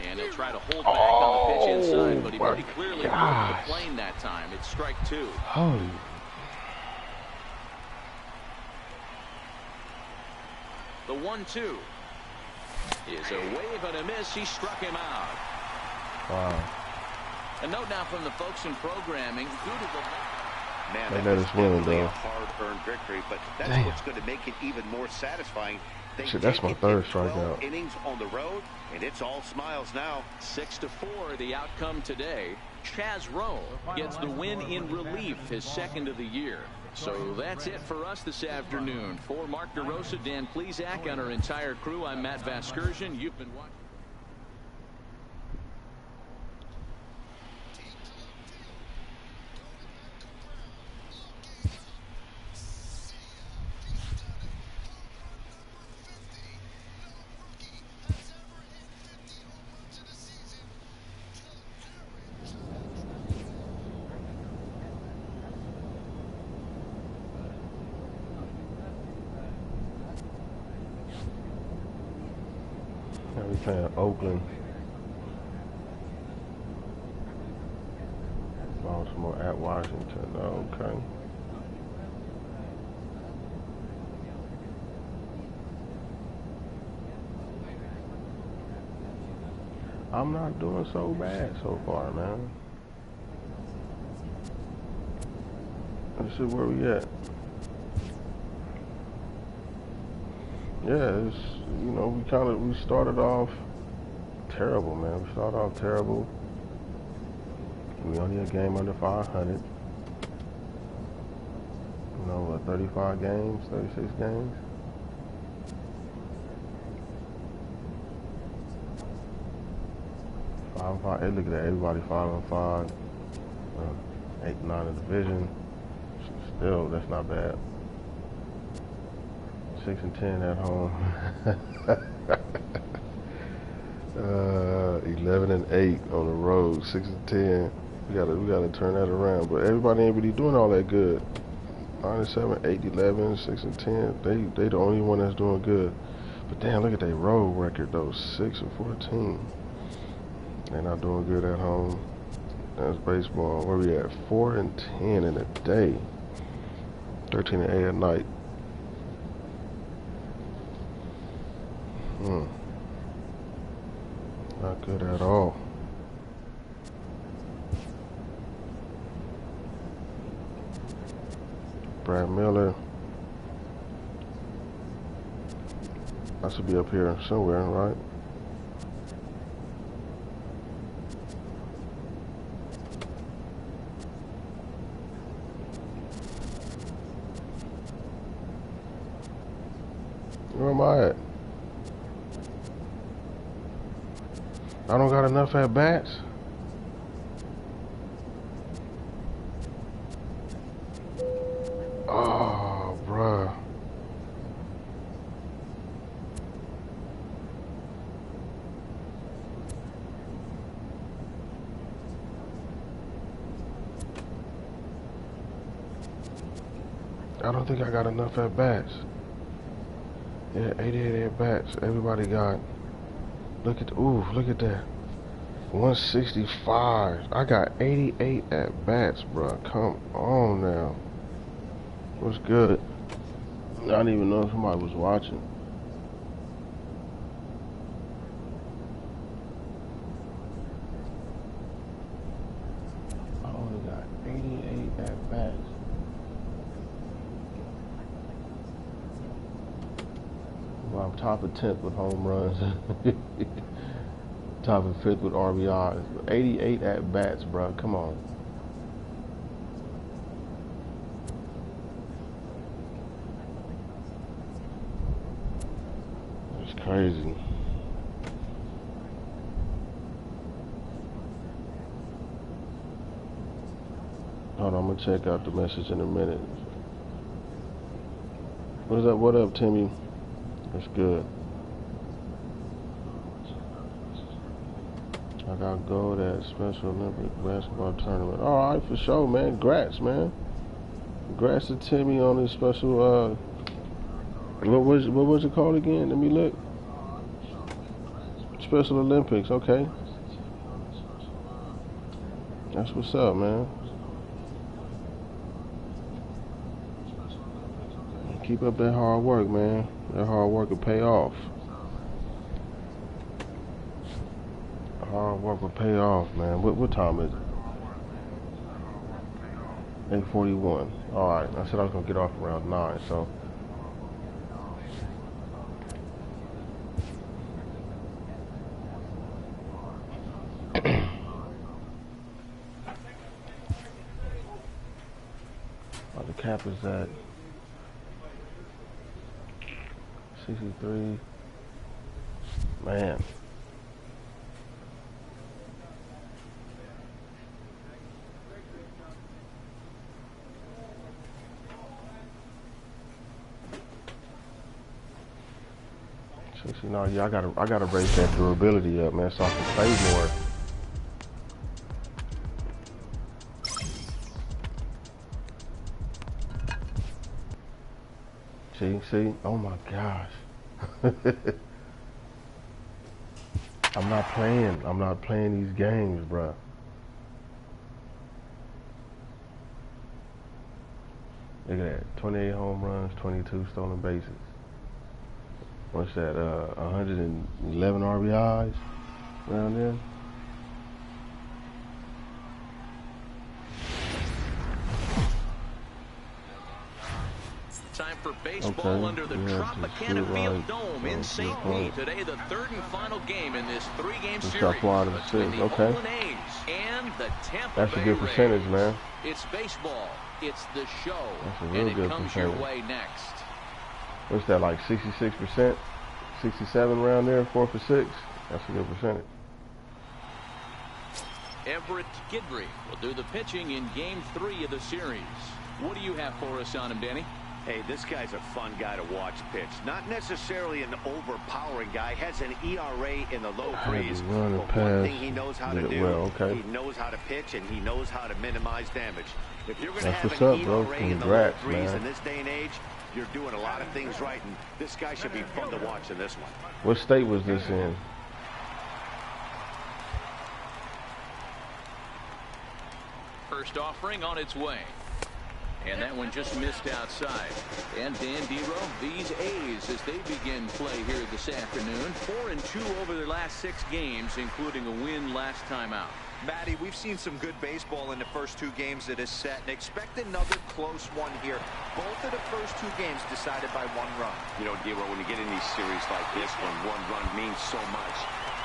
And he'll try to hold back on the pitch inside, but he pretty clearly broke the plane that time. It's strike 2. Holy. The 1-2 is a wave and a miss. He struck him out. Wow. A note now from the folks in programming. Due to the man, that was definitely a hard-earned victory, but that's what's going to make it even more satisfying. Shit, that's my third strikeout. Innings on the road, and it's all smiles now. 6-4, the outcome today. Chaz Rowe gets the win in relief, his second of the year. So that's it for us this afternoon. For Mark DeRosa, Dan Plesac, and our entire crew, I'm Matt Vasgersian. You've been watching. We playing Oakland, Baltimore at Washington. Okay. I'm not doing so bad so far, man. Let's see where we at. Yeah, it's, you know, we started off terrible, man. We started off terrible. We only a game under 500. You know, what, 35 games, 36 games? Five and five. Hey, look at that. Everybody 5-5. 8-9 in the division. Still, that's not bad. 6-10 at home. 11-8 on the road. 6-10. We gotta turn that around. But everybody ain't really doing all that good. 9-7, 8-11, 6-10. They the only one that's doing good. But damn, look at their road record though. 6-14. They're not doing good at home. That's baseball. Where we at? 4-10 in a day. 13-8 at night. Not good at all. Brad Miller. I should be up here somewhere, right? Where am I at? I don't got enough at bats. Oh, bruh. I don't think I got enough at bats. Yeah, 88 at bats. Everybody got. Look at that. 165. I got 88 at bats, bro. Come on now. What's good? I didn't even know if somebody was watching. I only got 88 at bats. Well, I'm top of 10th with home runs. Top of 5th with RBIs. 88 at bats, bro. Come on. It's crazy. Hold on, I'm gonna check out the message in a minute. What is up? What up, Timmy? That's good. I got gold at Special Olympic basketball tournament. All right, for sure, man. Congrats, man. Congrats to Timmy on his special. What was it called again? Let me look. Special Olympics. Okay. That's what's up, man. Keep up that hard work, man. That hard work will pay off. Hard work will pay off, man. What time is it? 8:41. All right. I said I was gonna get off around 9, so. The cap is at 63. Man. No, yeah, I gotta raise that durability up, man, so I can play more. See? Oh my gosh. I'm not playing these games, bruh. Look at that. 28 home runs, 22 stolen bases. What's that? 111 RBIs around there. Time for baseball under the Tropicana Field Dome in St. Pete. Today, the third and final game in this three-game series between the Oakland A's and the Tampa Bay Rays. That's a good percentage, man. It's baseball. It's the show. That's a real good comes percentage. your way next. What's that, like 66%? 67 around there, 4 for 6. That's a good percentage. Everett Gidry will do the pitching in Game 3 of the series. What do you have for us on him, Danny? Hey, this guy's a fun guy to watch pitch. Not necessarily an overpowering guy. Has an ERA in the low threes. But one thing he knows how to do, he knows how to pitch, and he knows how to minimize damage. If you're going to have an ERA in the low threes in this day and age, you're doing a lot of things right, and this guy should be fun to watch in this one. What state was this in? First offering on its way. And that one just missed outside. And Dan Dero, these A's, as they begin play here this afternoon, 4-2 over their last 6 games, including a win last time out. Matty, we've seen some good baseball in the first 2 games that is set, and expect another close one here. Both of the first 2 games decided by 1 run. You know, Dero, when you get in these series like this, when 1 run means so much,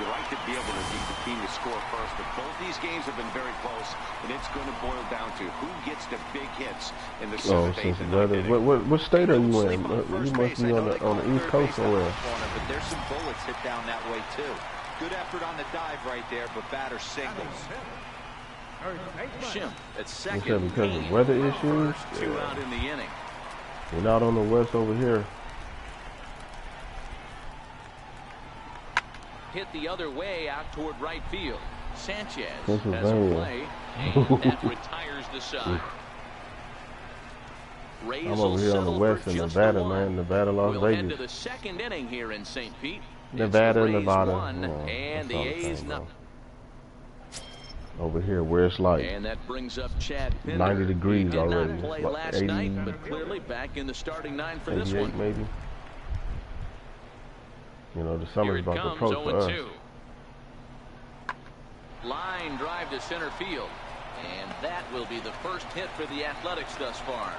you like to be able to beat the team to score first. But both these games have been very close, and it's going to boil down to who gets the big hits in the 7th, 8th, and 9th inning. What state are you in? You must be on the East Coast somewhere. But there's some bullets hit down that way, too. Good effort on the dive right there, but batter singles. Shim at second. Because of weather issues? 2 out in the inning. We're not on the west over here. Hit the other way out toward right field. Sanchez has a play, and that retires the side. I'm over here on the west in Nevada, man. Nevada, Las Vegas. We'll head to the 2nd inning here in St. Pete. Nevada. 1, and the A's nothing. Over here where it's like and that brings up Chad 90 degrees already. Not play last 80, night, but clearly back in the starting 9 for this one. Maybe. You know, the summer's about to approach for us. Line drive to center field, and that will be the first hit for the Athletics thus far.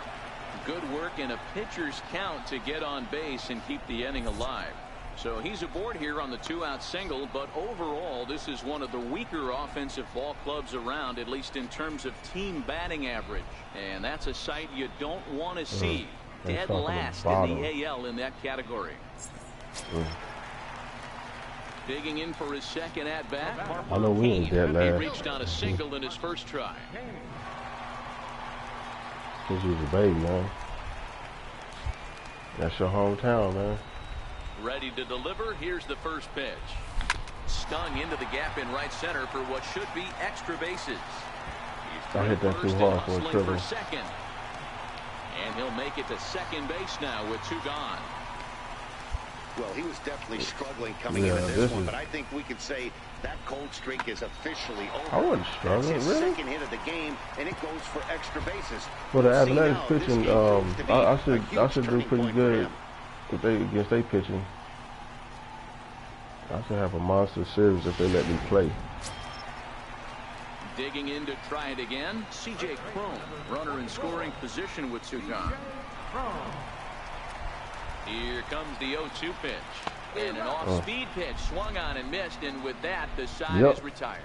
Good work in a pitcher's count to get on base and keep the inning alive. So he's aboard here on the 2-out single, but overall this is one of the weaker offensive ball clubs around, at least in terms of team batting average, and that's a sight you don't want to see. Dead last in the AL in that category. Digging in for his 2nd at-bat. I know we ain't dead last. He reached on a single in his first try. Because he was a baby, man. That's your hometown, man. Ready to deliver. Here's the first pitch. Stung into the gap in right center for what should be extra bases. I hit that too hard for a triple. Second. And he'll make it to second base now with 2 gone. Well, he was definitely struggling coming into this one, but I think we could say that cold streak is officially over. I wasn't struggling, That's really. His 2nd hit of the game, and it goes for extra bases. For the Athletics pitching, I should do pretty good against their pitching. I should have a monster series if they let me play. Digging in to try it again. C.J. Cron, runner in scoring position with 2 gone. Here comes the 0-2 pitch. And an off-speed pitch swung on and missed, and with that, the side is retired.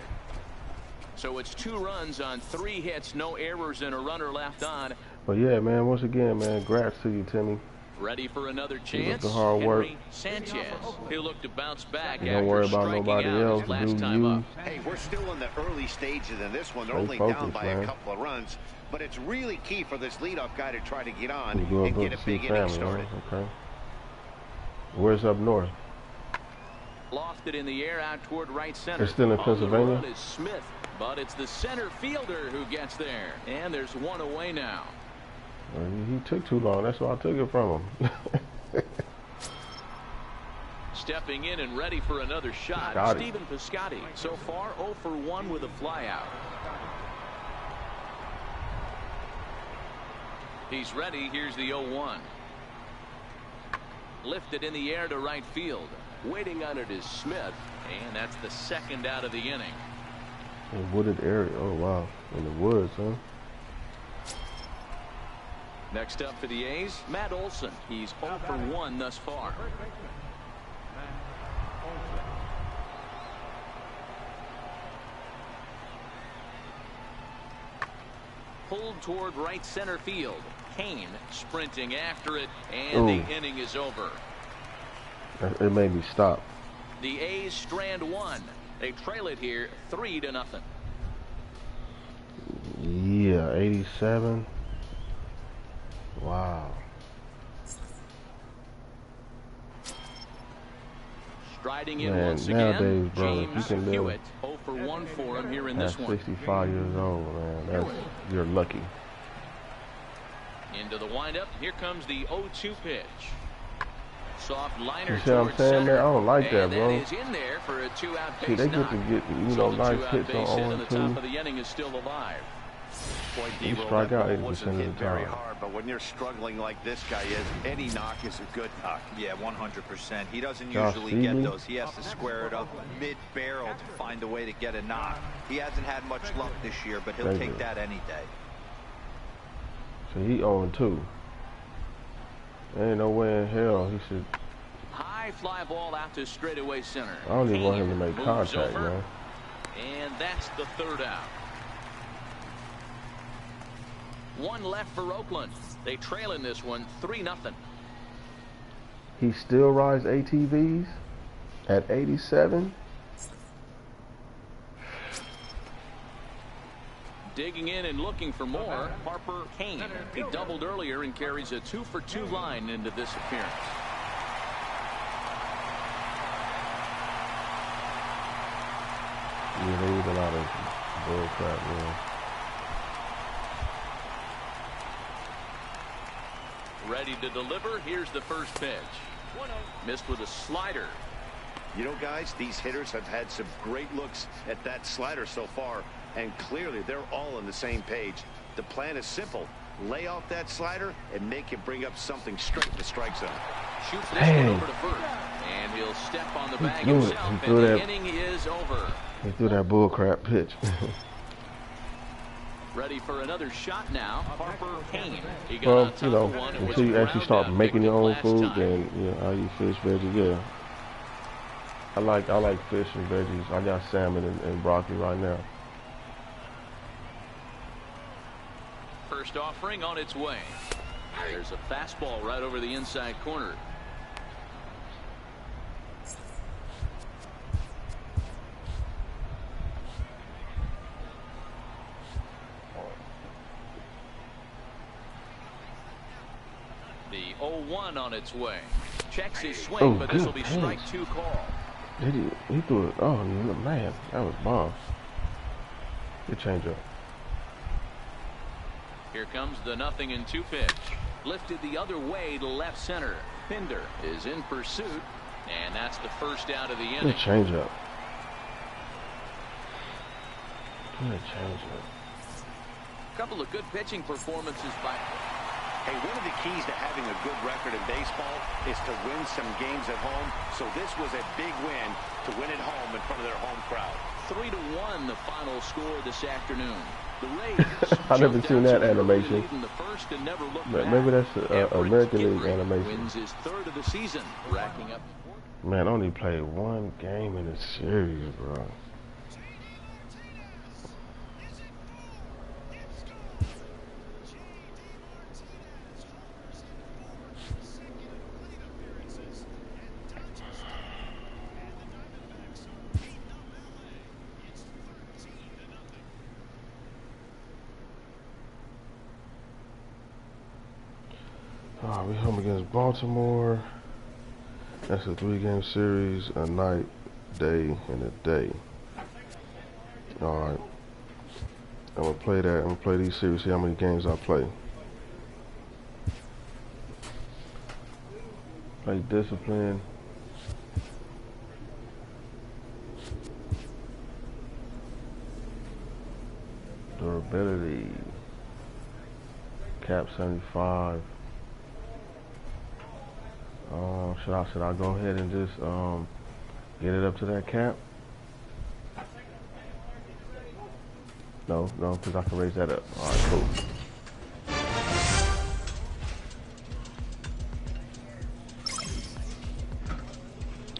So it's 2 runs on 3 hits, no errors, and a runner left on. But yeah, man, once again, man, congrats to you, Timmy. Ready for another chance. The hard work. Sanchez, he'll look to bounce back. Don't worry about nobody else. Last time up. Hey, we're still in the early stages in this one. They're only down by a couple of runs, but it's really key for this leadoff guy to try to get on and get a big inning started. Okay. Where's up north? Lofted in the air out toward right center. It's still in Pennsylvania. Is Smith, but it's the center fielder who gets there, and there's 1 away now. He took too long. That's why I took it from him. Stepping in and ready for another shot, Stephen Piscotty. So far, 0 for 1 with a flyout. He's ready. Here's the 0-1. Lifted in the air to right field. Waiting on it is Smith, and that's the 2nd out of the inning. A wooded area. Oh, wow. In the woods, huh? Next up for the A's, Matt Olson. He's 0 for 1 thus far. Pulled toward right center field. Kane sprinting after it, and the inning is over. It made me stop. The A's strand 1. They trail it here 3-0. Yeah, 87. Wow. Striding in once again, nowadays, bro, James you can live Hewitt, 0 for 1 for him here in this one. 65 years old, man. You're lucky. Into the windup, here comes the 0-2 pitch. Soft liner. You see what I'm saying, man? I don't like that, bro. That is in there for a 2-out base. See, they get to get, nice hits on 0-2. The top of the inning is still alive. point, he D-Roll, strike out 80% wasn't of the hit very time. hard, but when you're struggling like this guy is, any knock is a good knock. Yeah, 100%. He doesn't Josh usually get Seeley? those. He has to square it up mid-barrel to find a way to get a knock. He hasn't had much luck this year, but he'll take that any day. So he 0-2. Ain't no way in hell he should. High fly ball out to straightaway center. I don't even want him to make Moves contact, over, man. And that's the third out. One left for Oakland. They trail in this one 3-0. He still rides ATVs at 87. Digging in and looking for more, Harper Kane. He doubled earlier and carries a 2-for-2 line into this appearance. Yeah, they eat a lot of bull crap, man. Ready to deliver. Here's the first pitch. Missed with a slider. You know, guys, these hitters have had some great looks at that slider so far, and clearly they're all on the same page. The plan is simple. Lay off that slider and make him bring up something straight in the strike zone. Shoots this one over to first. And he'll step on the bag himself, and the inning is over. He threw that bull crap pitch. Ready for another shot now, Harper Kane. He got Well, on top you know, of one and was until you actually start ground out, making your own picked it food, last time. then you know, I eat fish, veggies, yeah. I like fish and veggies. I got salmon and broccoli right now. First offering on its way. There's a fastball right over the inside corner. The 0-1 on its way. Checks his swing, but this will be strike 2 call. He threw it. Oh man, that was bomb. Good changeup. Here comes the 0-2 pitch. Lifted the other way to left center. Pinder is in pursuit, and that's the first out of the inning. Good changeup. Good changeup. Couple of good pitching performances by. Hey, one of the keys to having a good record in baseball is to win some games at home. So this was a big win to win at home in front of their home crowd. 3-1 the final score this afternoon. The Rays. I've never seen that animation. In the first and never looked But back. maybe that's American League Everett animation. wins his third of the season, racking up. Man, I only played one game in the series, bro. We home against Baltimore. That's a 3-game series, a night, day, and a day. Alright. I'm gonna play that. I'm gonna play these series, see how many games I play. Play discipline. Durability. Cap 75. Should I go ahead and just get it up to that cap? No, because I can raise that up. All right, cool.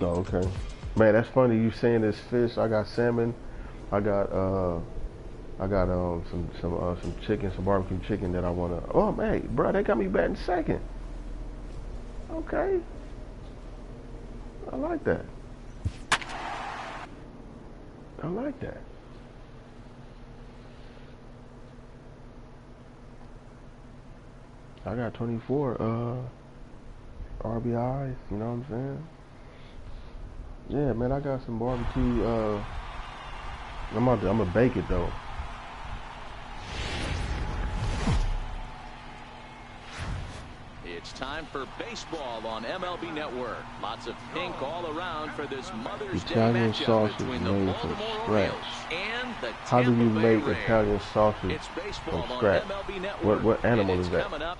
Oh, okay. Man, that's funny. You saying this fish? I got salmon. I got some chicken, some barbecue chicken that I wanna. Oh man, bro, they got me batting second. Okay. I like that. I like that. I got 24 RBIs, you know what I'm saying? Yeah, man, I got some barbecue. I'm gonna bake it though. It's time for baseball on MLB Network. Lots of pink all around for this Mother's Day matchup between the Baltimore Orioles and the How do you Tampa Bay make Rays. Italian sausage It's baseball from on scratch? MLB Network. What animal is that? Coming up.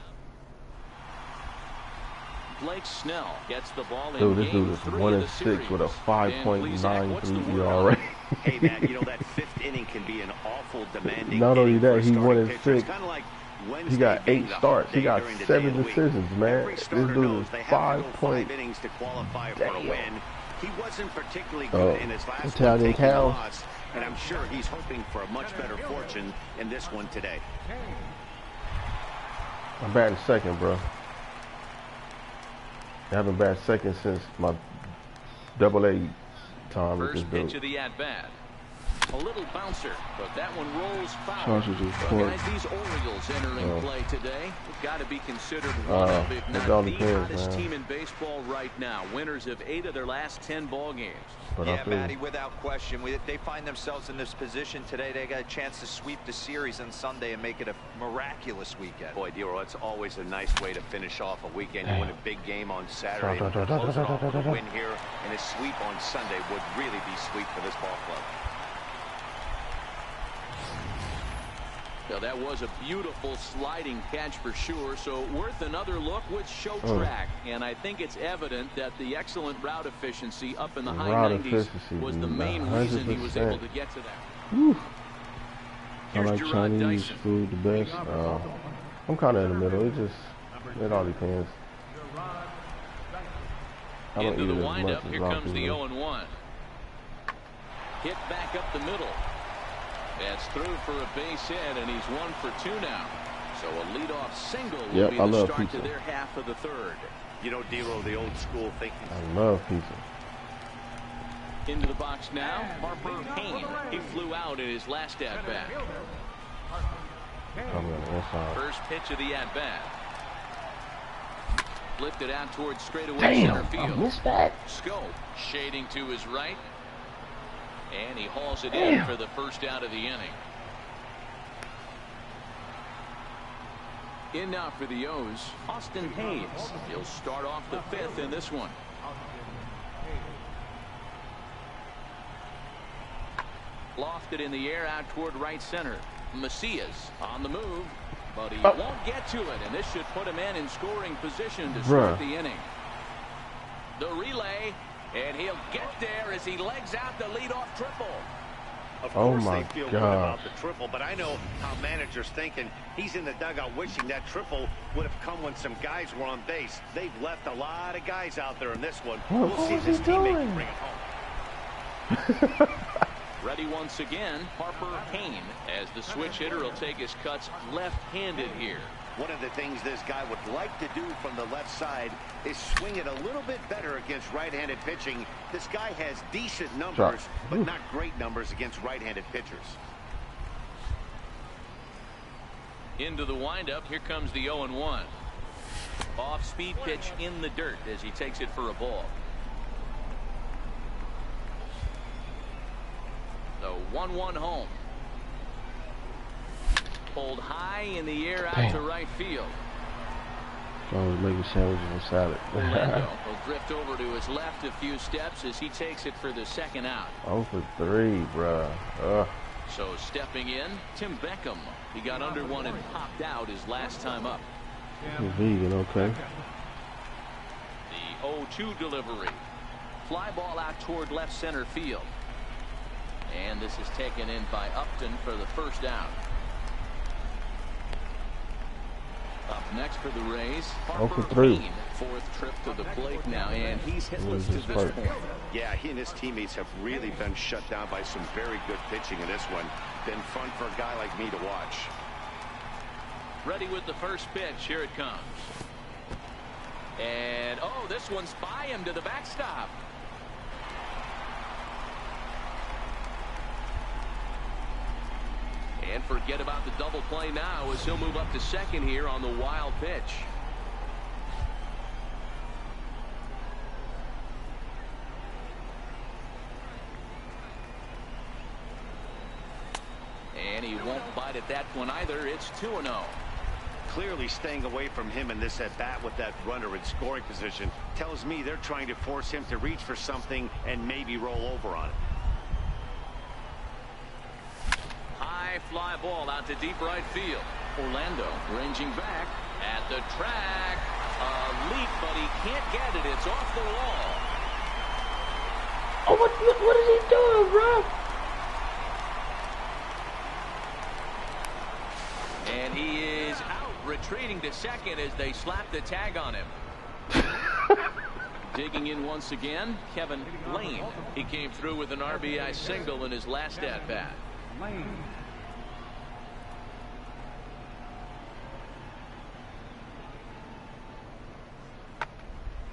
Blake Snell gets the ball in Dude, this game dude is 3 1-6 with a 5.93 ERA. Hey, man, you know that fifth inning can be an awful demanding. Not only that, he starting 1-6. Kind of like He got 8 starts. He got 7 the decisions, man. This dude is 5 innings to qualify for a win. He wasn't particularly good in his last Italian one, taking a cows. loss, and I'm sure he's hoping for a much better fortune in this one today. I'm batting second, bro. I haven't batted second since my AA time with this First pitch dude. of the at-bat. A little bouncer, but that one rolls foul. Sausage is Well, pork. guys, these Orioles entering play today have got to be considered one of, if not the hottest team in baseball right now. Winners of 8 of their last 10 ball games. But Yeah, Matty, without question. They find themselves in this position today. They got a chance to sweep the series on Sunday and make it a miraculous weekend. Boy, Dero, it's always a nice way to finish off a weekend. You win a big game on Saturday, close it off with a win here, and a sweep on Sunday would really be sweet for this ball club. Now, that was a beautiful sliding catch for sure, so worth another look with Show18. And I think it's evident that the excellent route efficiency up in the high 90s was the main reason he was able to get to that. I like Chinese food the best. I'm kind of in the middle. It all depends. I don't Into eat the it as much windup, as here a lot of comes the people. 0-1. Hit back up the middle. That's through for a base hit, and he's 1 for 2 now. So a leadoff single will be the start to their half of the third. You know, Dero, the old school thinking. I love pizza. Into the box now, Harper Kane. He flew out in his last at-bat. First pitch of the at-bat. Lifted out towards straightaway center field. I missed that. Scope shading to his right. And he hauls it in for the first out of the inning. In now for the O's, Austin Hayes. He'll start off the 5th in this one. Lofted in the air out toward right center. Macias on the move, but he won't get to it, and this should put him in scoring position to start the inning. The relay. And he'll get there as he legs out the leadoff triple. Of course they feel good about the triple, but I know how managers thinking. He's in the dugout wishing that triple would have come when some guys were on base. They've left a lot of guys out there in this one. We'll see if his teammate can bring it home. Ready once again, Harper Kane, as the switch hitter will take his cuts left-handed here. One of the things this guy would like to do from the left side is swing it a little bit better against right-handed pitching. This guy has decent numbers, but not great numbers against right-handed pitchers. Into the windup, here comes the 0-1. Off-speed pitch in the dirt as he takes it for a ball. The 1-1 home. Pulled high in the air out to right field. I was making sandwiches and salad. Orlando will drift over to his left a few steps as he takes it for the second out. 0 for 3, bruh. So stepping in, Tim Beckham. He got under one and popped out his last time up. He's vegan, okay. The 0-2 delivery. Fly ball out toward left center field. And this is taken in by Upton for the first out. Up next for the Rays, Harper Kane, 4th trip to the plate now, and he's hitless to this point. Yeah, he and his teammates have really been shut down by some very good pitching in this one. Been fun for a guy like me to watch. Ready with the first pitch. Here it comes. And, oh, this one's by him to the backstop. And forget about the double play now as he'll move up to second here on the wild pitch. And he won't bite at that one either. It's 2-0. clearly staying away from him in this at-bat with that runner in scoring position. Tells me they're trying to force him to reach for something and maybe roll over on it. High fly ball out to deep right field. Orlando ranging back at the track. A leap, but he can't get it. It's off the wall. Oh, what is he doing, bro? And he is out, retreating to second as they slap the tag on him. Digging in once again, Kevin Lane. He came through with an RBI single in his last at-bat.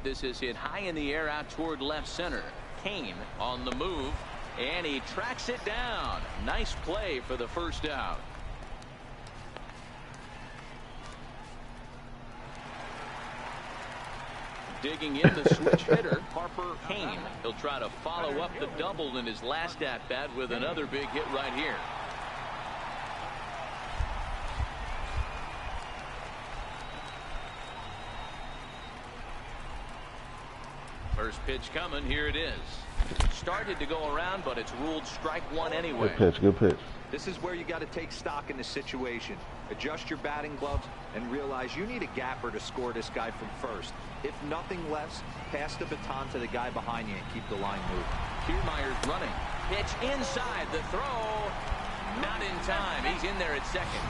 This is hit high in the air out toward left center. Kane on the move, and he tracks it down. Nice play for the first out. Digging in the switch hitter, Harper Kane. He'll try to follow up the double in his last at-bat with another big hit right here. First pitch coming. Here it is. Started to go around, but it's ruled strike one anyway. Good pitch, good pitch. This is where you got to take stock in the situation. Adjust your batting gloves and realize you need a gapper to score this guy from first. If nothing less, pass the baton to the guy behind you and keep the line moving. Kiermaier's running. Pitch inside. The throw. Not in time. He's in there at second.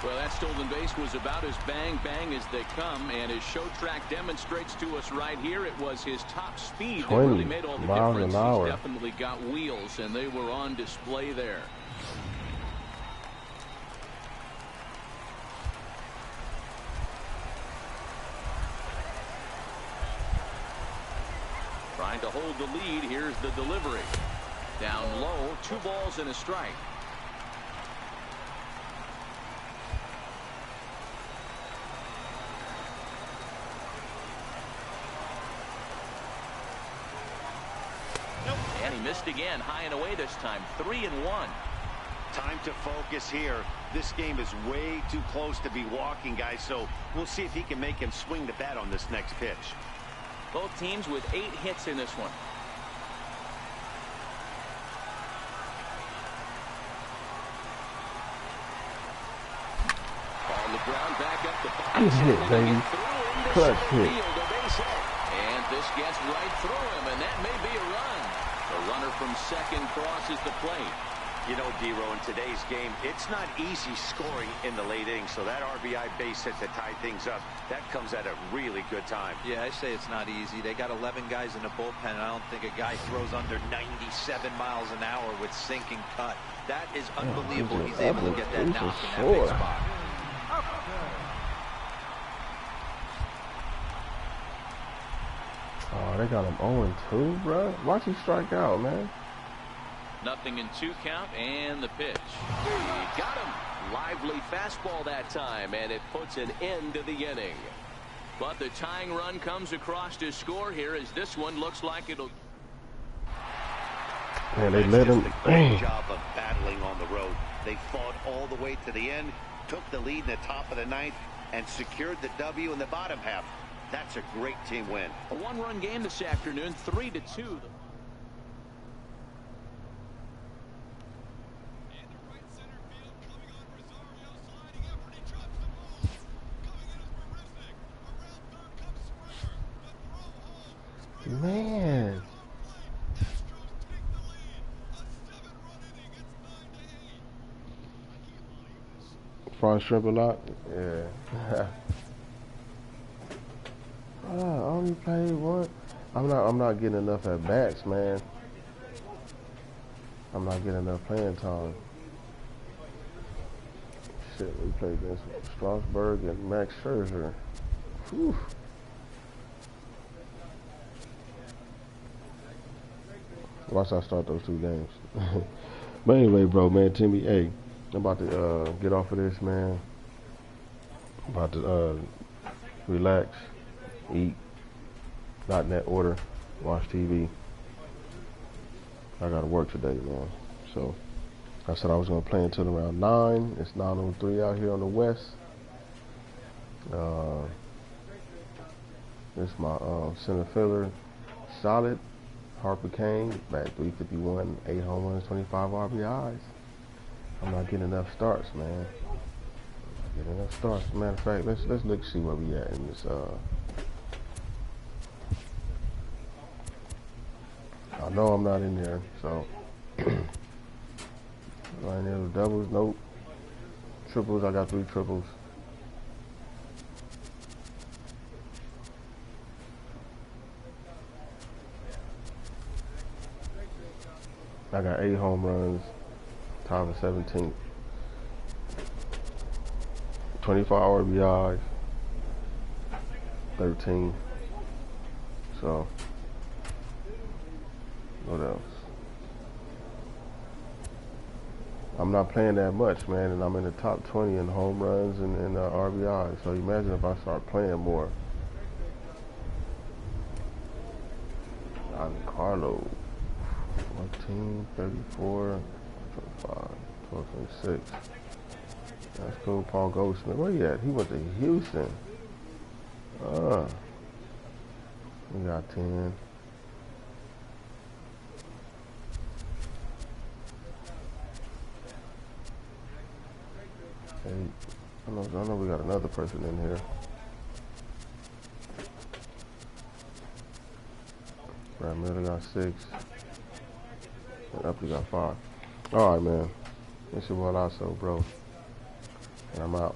Well, that stolen base was about as bang-bang as they come, and as Show Track demonstrates to us right here, it was his top speed that really made all the difference. He's definitely got wheels, and they were on display there. Trying to hold the lead. Here's the delivery. Down low, 2 balls and a strike. And he missed again, high and away this time. 3-1. Time to focus here. This game is way too close to be walking, guys, so we'll see if he can make him swing the bat on this next pitch. Both teams with 8 hits in this one. On the ground, back up the box. Good hit, baby. Clutch hit. And this gets right through him, and that may be a run. The runner from second crosses the plate. You know, D-Row, in today's game, it's not easy scoring in the late innings, so that RBI base hit to tie things up, that comes at a really good time. Yeah, I say it's not easy. They got 11 guys in the bullpen, and I don't think a guy throws under 97 miles an hour with sinking cut. That is unbelievable. He's able to get that knock in that big spot. Oh, they got him 0-2, bro. Watch him strike out, man. 0-2 count, and the pitch. He got him. Lively fastball that time, and it puts an end to the inning. But the tying run comes across to score here as this one looks like it'll. Man, they let him. Great job of battling on the road. They fought all the way to the end, took the lead in the top of the ninth, and secured the W in the bottom half. That's a great team win. A 1-run game this afternoon, 3-2. Man. Fried shrimp a lot? Yeah. I only played one. I'm not getting enough at bats, man. I'm not getting enough playing time. Shit, we played against Strasburg and Max Scherzer. Whew. Watch I start those 2 games. But anyway, bro, man, Timmy, hey, I'm about to get off of this, man. I'm about to relax, eat, not in that order, watch TV. I gotta work today, man. So I said I was gonna play until around 9. It's 9:03 out here on the west. This is my center fielder, solid. Harper Kane, bat 351, 8 home runs, 25 RBIs. I'm not getting enough starts, man. I'm not getting enough starts. Matter of fact, let's look see where we at in this. I know I'm not in there, so right there with doubles, nope. Triples, I got 3 triples. I got 8 home runs, tied for 17th. 25 RBIs, 13. So, what else? I'm not playing that much, man, and I'm in the top 20 in home runs and RBIs. So imagine if I start playing more. Carlo. 14, 34, 25, 12, 26. That's cool. Paul Goldschmidt. Where he at? He went to Houston. We got 10. I know we got another person in here. Brad Miller got 6. And up we got 5. Alright, man. This is what I saw, bro. And I'm out.